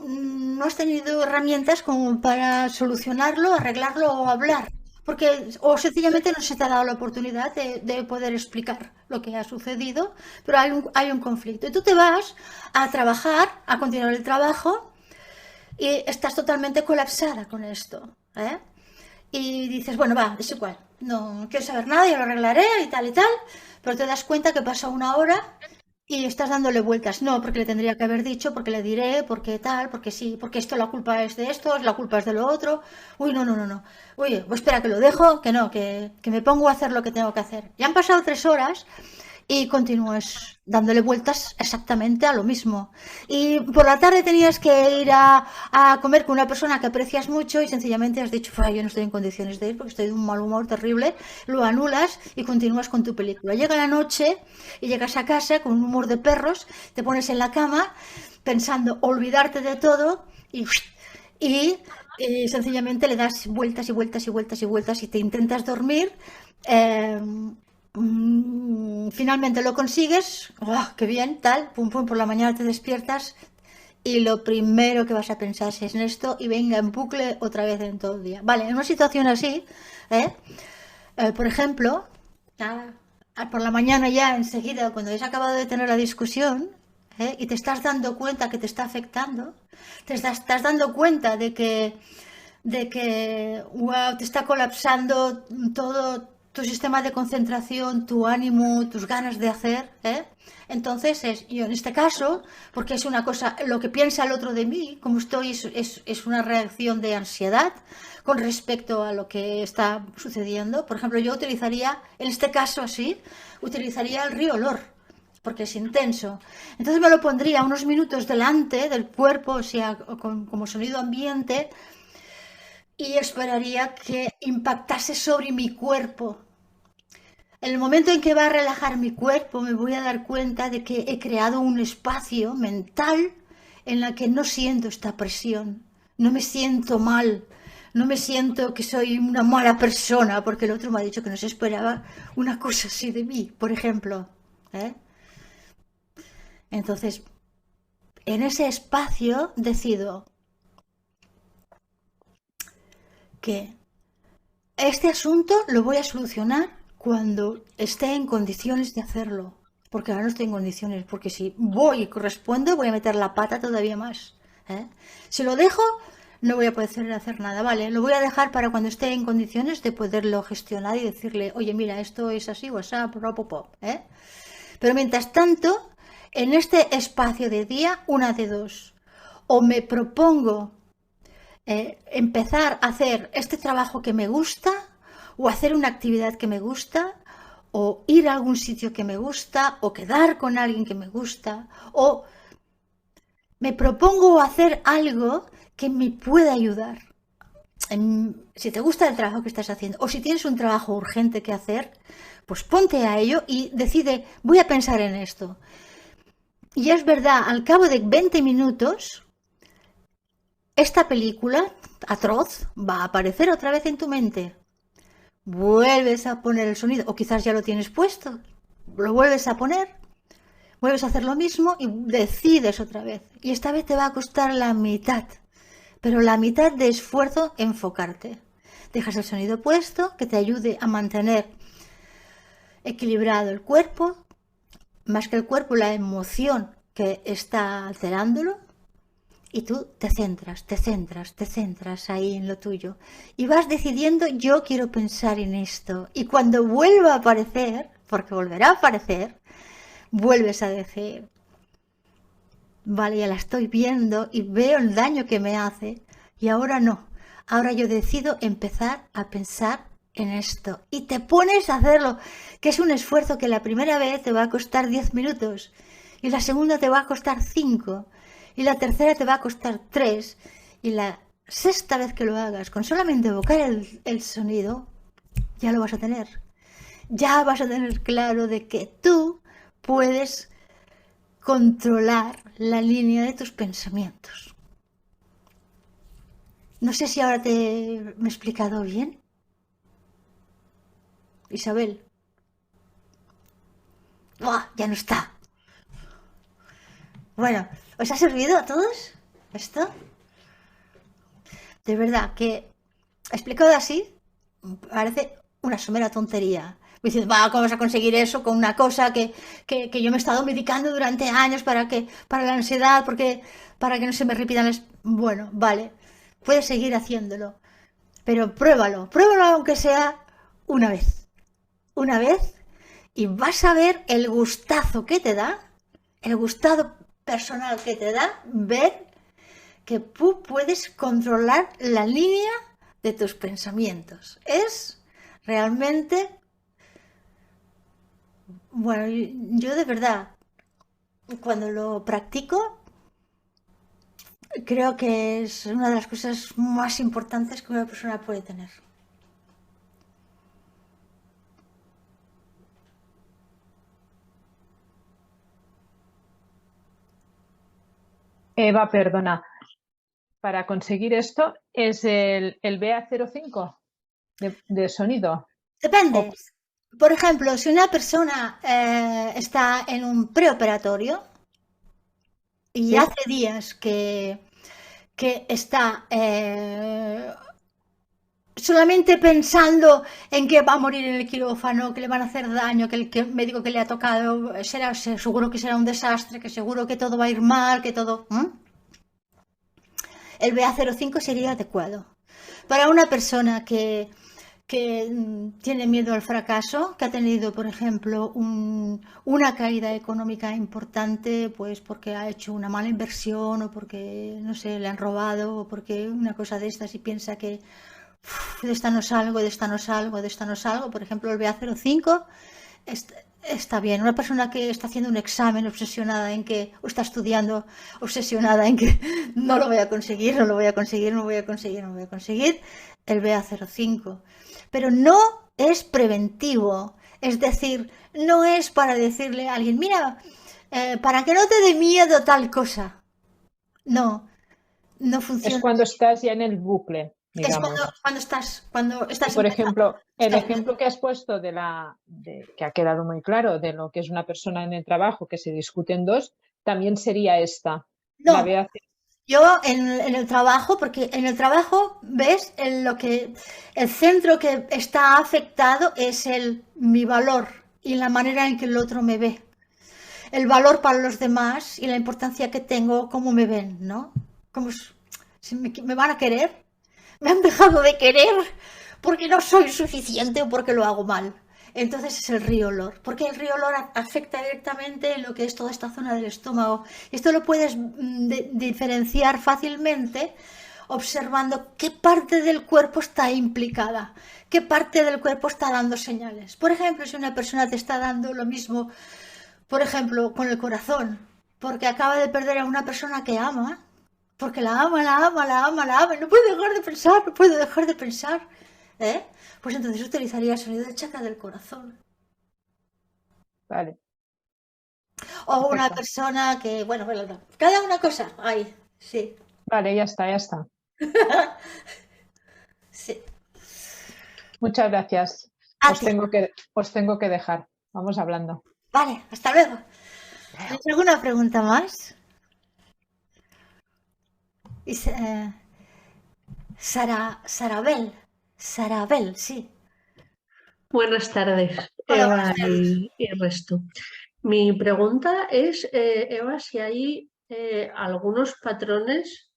herramientas como para solucionarlo, arreglarlo o hablar. O sencillamente no se te ha dado la oportunidad de poder explicar lo que ha sucedido, pero hay un conflicto. Y tú te vas a trabajar, a continuar el trabajo, y estás totalmente colapsada con esto, ¿eh? Y dices, bueno, va, es igual, no quiero saber nada, yo lo arreglaré y tal, pero te das cuenta que pasa una hora y estás dándole vueltas. No, porque le tendría que haber dicho, porque le diré, porque tal, porque sí, porque la culpa es de esto, la culpa es de lo otro. Uy, no. Uy, pues espera, que lo dejo, que me pongo a hacer lo que tengo que hacer. Ya han pasado 3 horas y continúas dándole vueltas exactamente a lo mismo. Y por la tarde tenías que ir a comer con una persona que aprecias mucho y sencillamente has dicho, yo no estoy en condiciones de ir porque estoy de un mal humor terrible, lo anulas y continúas con tu película. Llega la noche y llegas a casa con un humor de perros, te pones en la cama pensando olvidarte de todo y sencillamente le das vueltas y vueltas y vueltas y vueltas y te intentas dormir. Finalmente lo consigues, qué bien, tal, pum, por la mañana te despiertas y lo primero que vas a pensar es en esto y venga en bucle otra vez en todo el día. Vale, en una situación así, por ejemplo, por la mañana ya enseguida, cuando has acabado de tener la discusión y te estás dando cuenta que te está afectando, te estás dando cuenta de que te está colapsando todo tu sistema de concentración, tu ánimo, tus ganas de hacer, Entonces, yo en este caso, porque es una cosa, lo que piensa el otro de mí, como estoy, es una reacción de ansiedad con respecto a lo que está sucediendo. Por ejemplo, yo utilizaría, en este caso así, utilizaría el río olor, porque es intenso. Entonces me lo pondría unos minutos delante del cuerpo, o sea, como sonido ambiente, y esperaría que impactase sobre mi cuerpo. En el momento en que va a relajar mi cuerpo, me voy a dar cuenta de que he creado un espacio mental en el que no siento esta presión, no me siento mal, no me siento que soy una mala persona, porque el otro me ha dicho que no se esperaba una cosa así de mí, por ejemplo. Entonces, en ese espacio decido que este asunto lo voy a solucionar cuando esté en condiciones de hacerlo, porque ahora no estoy en condiciones, porque si voy y correspondo voy a meter la pata todavía más. Si lo dejo, no voy a poder hacer nada, ¿vale? Lo voy a dejar para cuando esté en condiciones de poderlo gestionar y decirle, oye, mira, esto es así, WhatsApp, Pero mientras tanto, en este espacio de día, una de dos, o me propongo empezar a hacer este trabajo que me gusta, o hacer una actividad que me gusta, o ir a algún sitio que me gusta, o quedar con alguien que me gusta, o me propongo hacer algo que me pueda ayudar. Si te gusta el trabajo que estás haciendo, o si tienes un trabajo urgente que hacer, pues ponte a ello y decide, voy a pensar en esto. Y es verdad, al cabo de 20 minutos, esta película atroz va a aparecer otra vez en tu mente. Vuelves a poner el sonido, o quizás ya lo tienes puesto, lo vuelves a poner, vuelves a hacer lo mismo y decides otra vez. Y esta vez te va a costar la mitad, pero la mitad de esfuerzo enfocarte. Dejas el sonido puesto, que te ayude a mantener equilibrado el cuerpo, más que el cuerpo, la emoción que está alterándolo. Y tú te centras ahí en lo tuyo. Y vas decidiendo, yo quiero pensar en esto. Y cuando vuelva a aparecer, porque volverá a aparecer, vuelves a decir, vale, ya la estoy viendo y veo el daño que me hace y ahora no. Ahora yo decido empezar a pensar en esto y te pones a hacerlo, que es un esfuerzo que la primera vez te va a costar 10 minutos y la segunda te va a costar 5 y la tercera te va a costar 3 y la sexta vez que lo hagas con solamente evocar el sonido, ya lo vas a tener. Ya vas a tener claro de que tú puedes controlar la línea de tus pensamientos. No sé si ahora me he explicado bien. Isabel. ¡Buah! Ya no está. Bueno, ¿os ha servido a todos esto? De verdad que explicado así parece una somera tontería. Me dices, va, ¿cómo vas a conseguir eso con una cosa que yo me he estado medicando durante años para la ansiedad, para que no se me repitan las... Bueno, vale, puedes seguir haciéndolo, pero pruébalo aunque sea una vez y vas a ver el gustazo que te da, el gustado personal que te da ver que tú puedes controlar la línea de tus pensamientos. Es realmente, bueno, yo de verdad, cuando lo practico, creo que es una de las cosas más importantes que una persona puede tener. Eva, perdona. Para conseguir esto es el BA05 de sonido. Depende. Por ejemplo, si una persona está en un preoperatorio y ¿Sí? hace días que está solamente pensando en que va a morir en el quirófano, que le van a hacer daño, que el médico que le ha tocado seguro que será un desastre, que seguro que todo va a ir mal, que todo... El BA05 sería adecuado. Para una persona que tiene miedo al fracaso, que ha tenido, por ejemplo, una caída económica importante, pues porque ha hecho una mala inversión o porque, no sé, le han robado o porque una cosa de estas y piensa que de esta no salgo, de esta no salgo, de esta no salgo. Por ejemplo, el BA05 está bien. Una persona que está haciendo un examen obsesionada en que, o está estudiando obsesionada en que no lo voy a conseguir, no lo voy a conseguir, no voy a conseguir, no voy a conseguir, el BA05. Pero no es preventivo. Es decir, no es para decirle a alguien, mira, para que no te dé miedo tal cosa. No, no funciona. Es cuando estás ya en el bucle, digamos. Es cuando estás por ejemplo, el ejemplo que has puesto que ha quedado muy claro de lo que es una persona en el trabajo que se discuten dos, también sería esta. No, yo en el trabajo, porque en el trabajo, ves, el centro que está afectado es mi valor y la manera en que el otro me ve. El valor para los demás y la importancia que tengo, cómo me ven, ¿no? Como si me van a querer. Me han dejado de querer porque no soy suficiente o porque lo hago mal. Entonces es el río olor, porque el río olor afecta directamente en lo que es toda esta zona del estómago. Esto lo puedes diferenciar fácilmente observando qué parte del cuerpo está implicada, qué parte del cuerpo está dando señales. Por ejemplo, si una persona te está dando lo mismo, por ejemplo, con el corazón, porque acaba de perder a una persona que ama, porque la ama, y no puede dejar de pensar, no puede dejar de pensar, pues entonces utilizaría el sonido del chakra del corazón. Vale. O una persona que, bueno, cada una cosa, ahí, sí. Vale, ya está. Sí. Muchas gracias. Os tengo que dejar. Vamos hablando. Vale, hasta luego. ¿Tienes alguna pregunta más? Sarabel, sí. Buenas tardes, Eva y resto. Mi pregunta es, Eva, si hay algunos patrones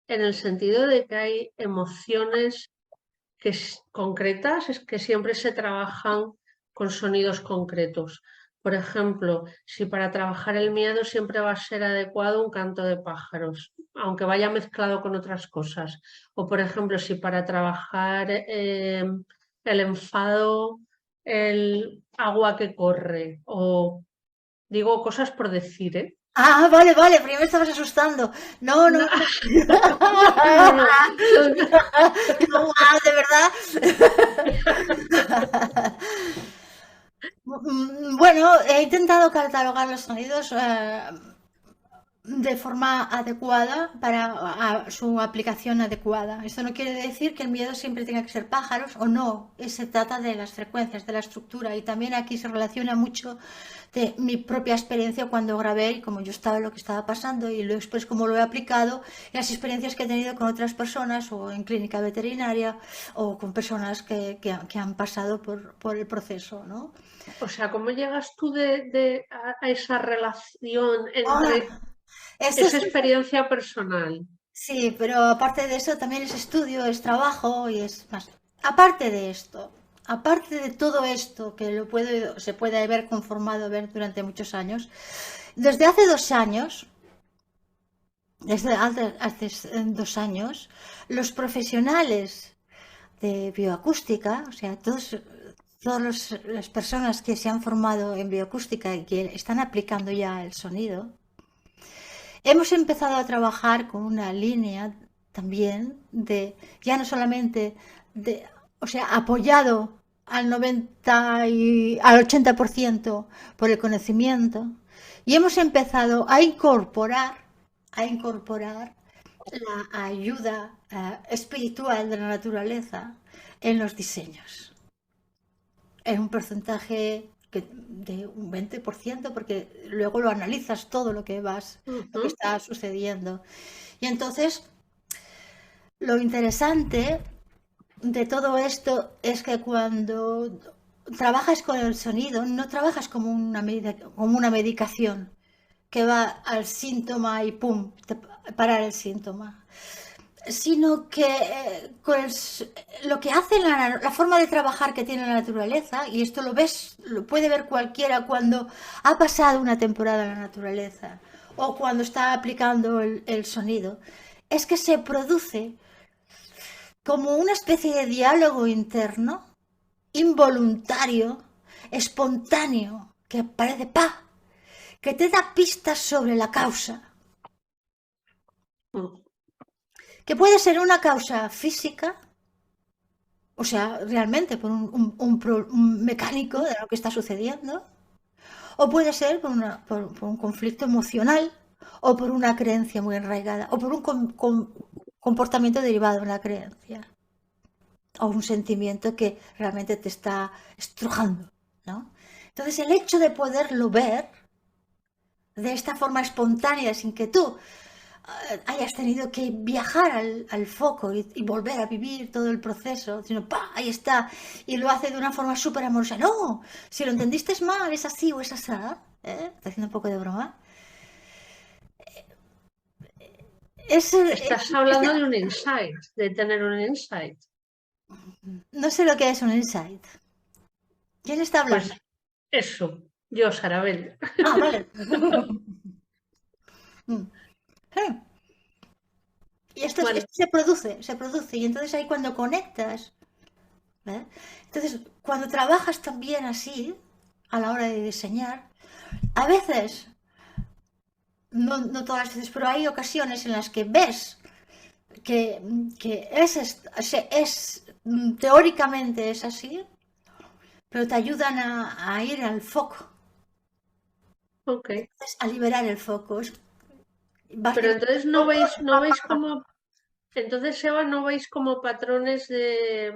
en el sentido de que hay emociones concretas, es que siempre se trabajan con sonidos concretos. Por ejemplo, si para trabajar el miedo siempre va a ser adecuado un canto de pájaros, aunque vaya mezclado con otras cosas. O por ejemplo, si para trabajar el enfado, el agua que corre, o digo cosas por decir, ¿eh? Ah, vale, vale, primero me estabas asustando. No, no. No. No, wow, de verdad. Bueno, he intentado catalogar los sonidos de forma adecuada para su aplicación adecuada. Esto no quiere decir que el miedo siempre tenga que ser pájaros o no. Se trata de las frecuencias, de la estructura. Y también aquí se relaciona mucho de mi propia experiencia cuando grabé y como yo estaba en lo que estaba pasando y luego después cómo lo he aplicado y las experiencias que he tenido con otras personas o en clínica veterinaria o con personas que han pasado por el proceso, ¿no? O sea, ¿cómo llegas tú a esa relación entre esa experiencia personal? Sí, pero aparte de eso también es estudio, es trabajo y es más. Aparte de esto, aparte de todo esto que se puede haber conformado ver durante muchos años, desde hace 2 años, los profesionales de bioacústica, o sea, todas las personas que se han formado en bioacústica y que están aplicando ya el sonido, hemos empezado a trabajar con una línea también ya no solamente o sea, apoyado al 90 y al 80% por el conocimiento, y hemos empezado a incorporar la ayuda espiritual de la naturaleza en los diseños. En un porcentaje de un 20%, porque luego lo analizas todo lo que está sucediendo. Y entonces, lo interesante de todo esto es que cuando trabajas con el sonido, no trabajas como una medicación que va al síntoma y pum, parar el síntoma, sino que lo que hace la forma de trabajar que tiene la naturaleza, y esto lo puede ver cualquiera cuando ha pasado una temporada en la naturaleza o cuando está aplicando el sonido, es que se produce como una especie de diálogo interno, involuntario, espontáneo, que parece que te da pistas sobre la causa. Que puede ser una causa física, o sea, realmente por un mecánico de lo que está sucediendo, o puede ser por un conflicto emocional, o por una creencia muy arraigada, o por un comportamiento derivado de una creencia, o un sentimiento que realmente te está estrujando, ¿no? Entonces, el hecho de poderlo ver de esta forma espontánea, sin que tú hayas tenido que viajar al foco y volver a vivir todo el proceso, sino ¡pah! Ahí está, y lo hace de una forma súper amorosa. No, si lo entendiste mal, es así o es así, está haciendo un poco de broma. Estás hablando de un insight, de tener un insight. No sé lo que es un insight. ¿Quién está hablando? Pues eso, yo, Sarabel. Ah, vale. Y esto se produce, y entonces ahí cuando conectas, ¿eh? Entonces cuando trabajas también así, a la hora de diseñar, a veces, no todas las veces, pero hay ocasiones en las que ves que teóricamente es así, pero te ayudan a ir al foco. Ok. Entonces, a liberar el foco. Pero entonces no veis como, entonces Eva, no veis como patrones de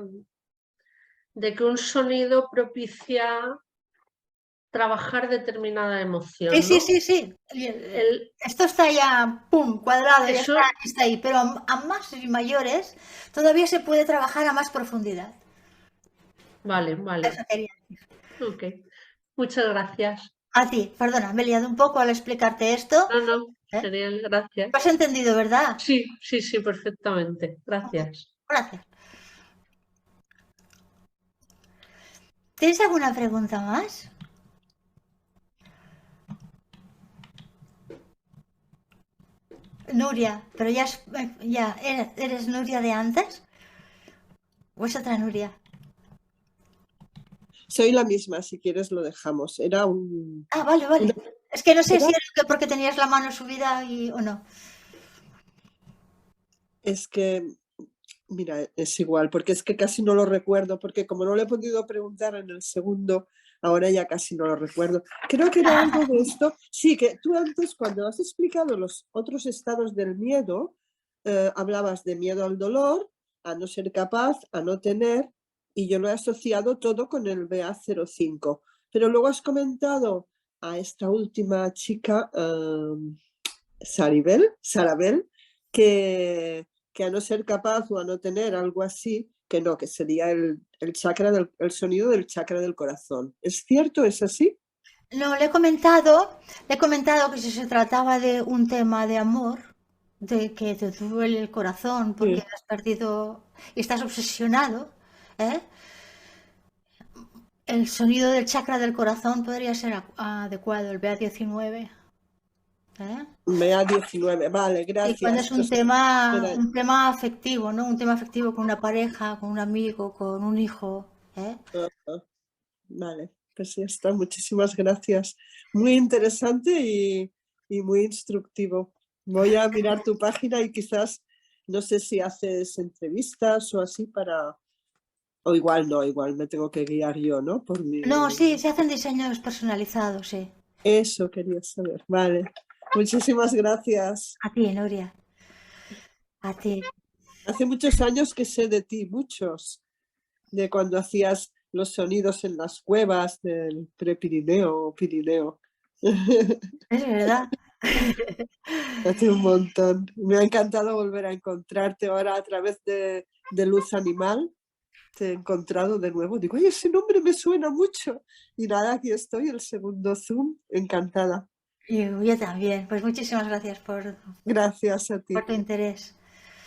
que un sonido propicia trabajar determinada emoción, Sí, ¿no? sí. Esto está ya, pum, cuadrado, ya está ahí, pero a más y mayores todavía se puede trabajar a más profundidad. Vale. Eso quería decir. Ok, muchas gracias. A ti, perdona, me he liado un poco al explicarte esto. No, genial, gracias. ¿Lo has entendido, verdad? Sí, perfectamente. Gracias. Gracias. ¿Tienes alguna pregunta más? Nuria, pero ¿eres Nuria de antes? ¿O es otra Nuria? Soy la misma, si quieres lo dejamos. Era un... Ah, vale, vale. una- Es que no sé era- si era que porque tenías la mano subida o no. Es que, mira, es igual, porque es que casi no lo recuerdo, porque como no le he podido preguntar en el segundo, ahora ya casi no lo recuerdo. Creo que era algo de esto. Sí, que tú antes, cuando has explicado los otros estados del miedo, hablabas de miedo al dolor, a no ser capaz, a no tener, y yo lo he asociado todo con el BA05. Pero luego has comentado a esta última chica, Sarabel, que a no ser capaz o a no tener algo así, que no, que sería el sonido del chakra del corazón. ¿Es cierto? ¿Es así? No, le he comentado que si se trataba de un tema de amor, de que te duele el corazón porque Sí. has perdido y estás obsesionado, ¿eh? El sonido del chakra del corazón podría ser adecuado, el BA19. ¿Eh? BA19, vale, Y cuando gracias. es un tema afectivo, ¿no? Un tema afectivo con una pareja, con un amigo, con un hijo. ¿Eh? Vale, pues ya está, muchísimas gracias. Muy interesante y muy instructivo. Voy a mirar tu página y quizás, no sé si haces entrevistas o así para... O igual no, igual me tengo que guiar yo, ¿no? Por mi... No, sí, se hacen diseños personalizados, sí. Eso quería saber. Vale, muchísimas gracias. A ti, Nuria. A ti. Hace muchos años que sé de ti, muchos, de cuando hacías los sonidos en las cuevas del Prepirineo o Pirineo. Es verdad. Hace un montón. Me ha encantado volver a encontrarte ahora a través de Luz Animal. Te he encontrado de nuevo. Digo, ay, ese nombre me suena mucho. Y nada, aquí estoy, el segundo Zoom. Encantada. Yo también. Pues muchísimas gracias por Gracias a ti. tu interés.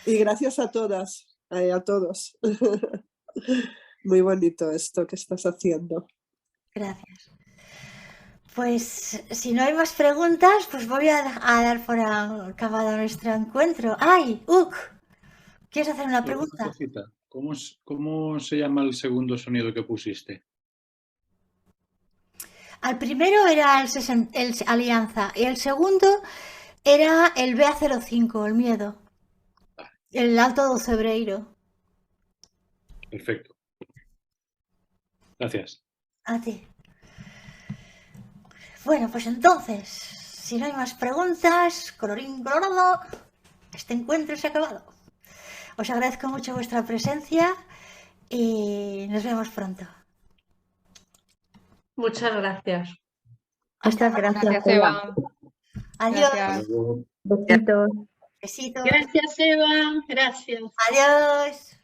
Y gracias a todas, a todos. Muy bonito esto que estás haciendo. Gracias. Pues si no hay más preguntas, pues voy a dar por acabado nuestro encuentro. ¡Ay! ¡Uk! ¿Quieres hacer una pregunta? Una cosita. ¿Cómo se llama el segundo sonido que pusiste? Al primero era el Alianza y el segundo era el BA05, el miedo. El Alto do Cebreiro. Perfecto. Gracias. A ti. Bueno, pues entonces, si no hay más preguntas, colorín colorado, este encuentro se ha acabado. Os agradezco mucho vuestra presencia y nos vemos pronto. Muchas gracias. Muchas gracias, Eva. Eva. Adiós. Gracias. Besitos. Besitos. Gracias, Eva. Gracias. Adiós.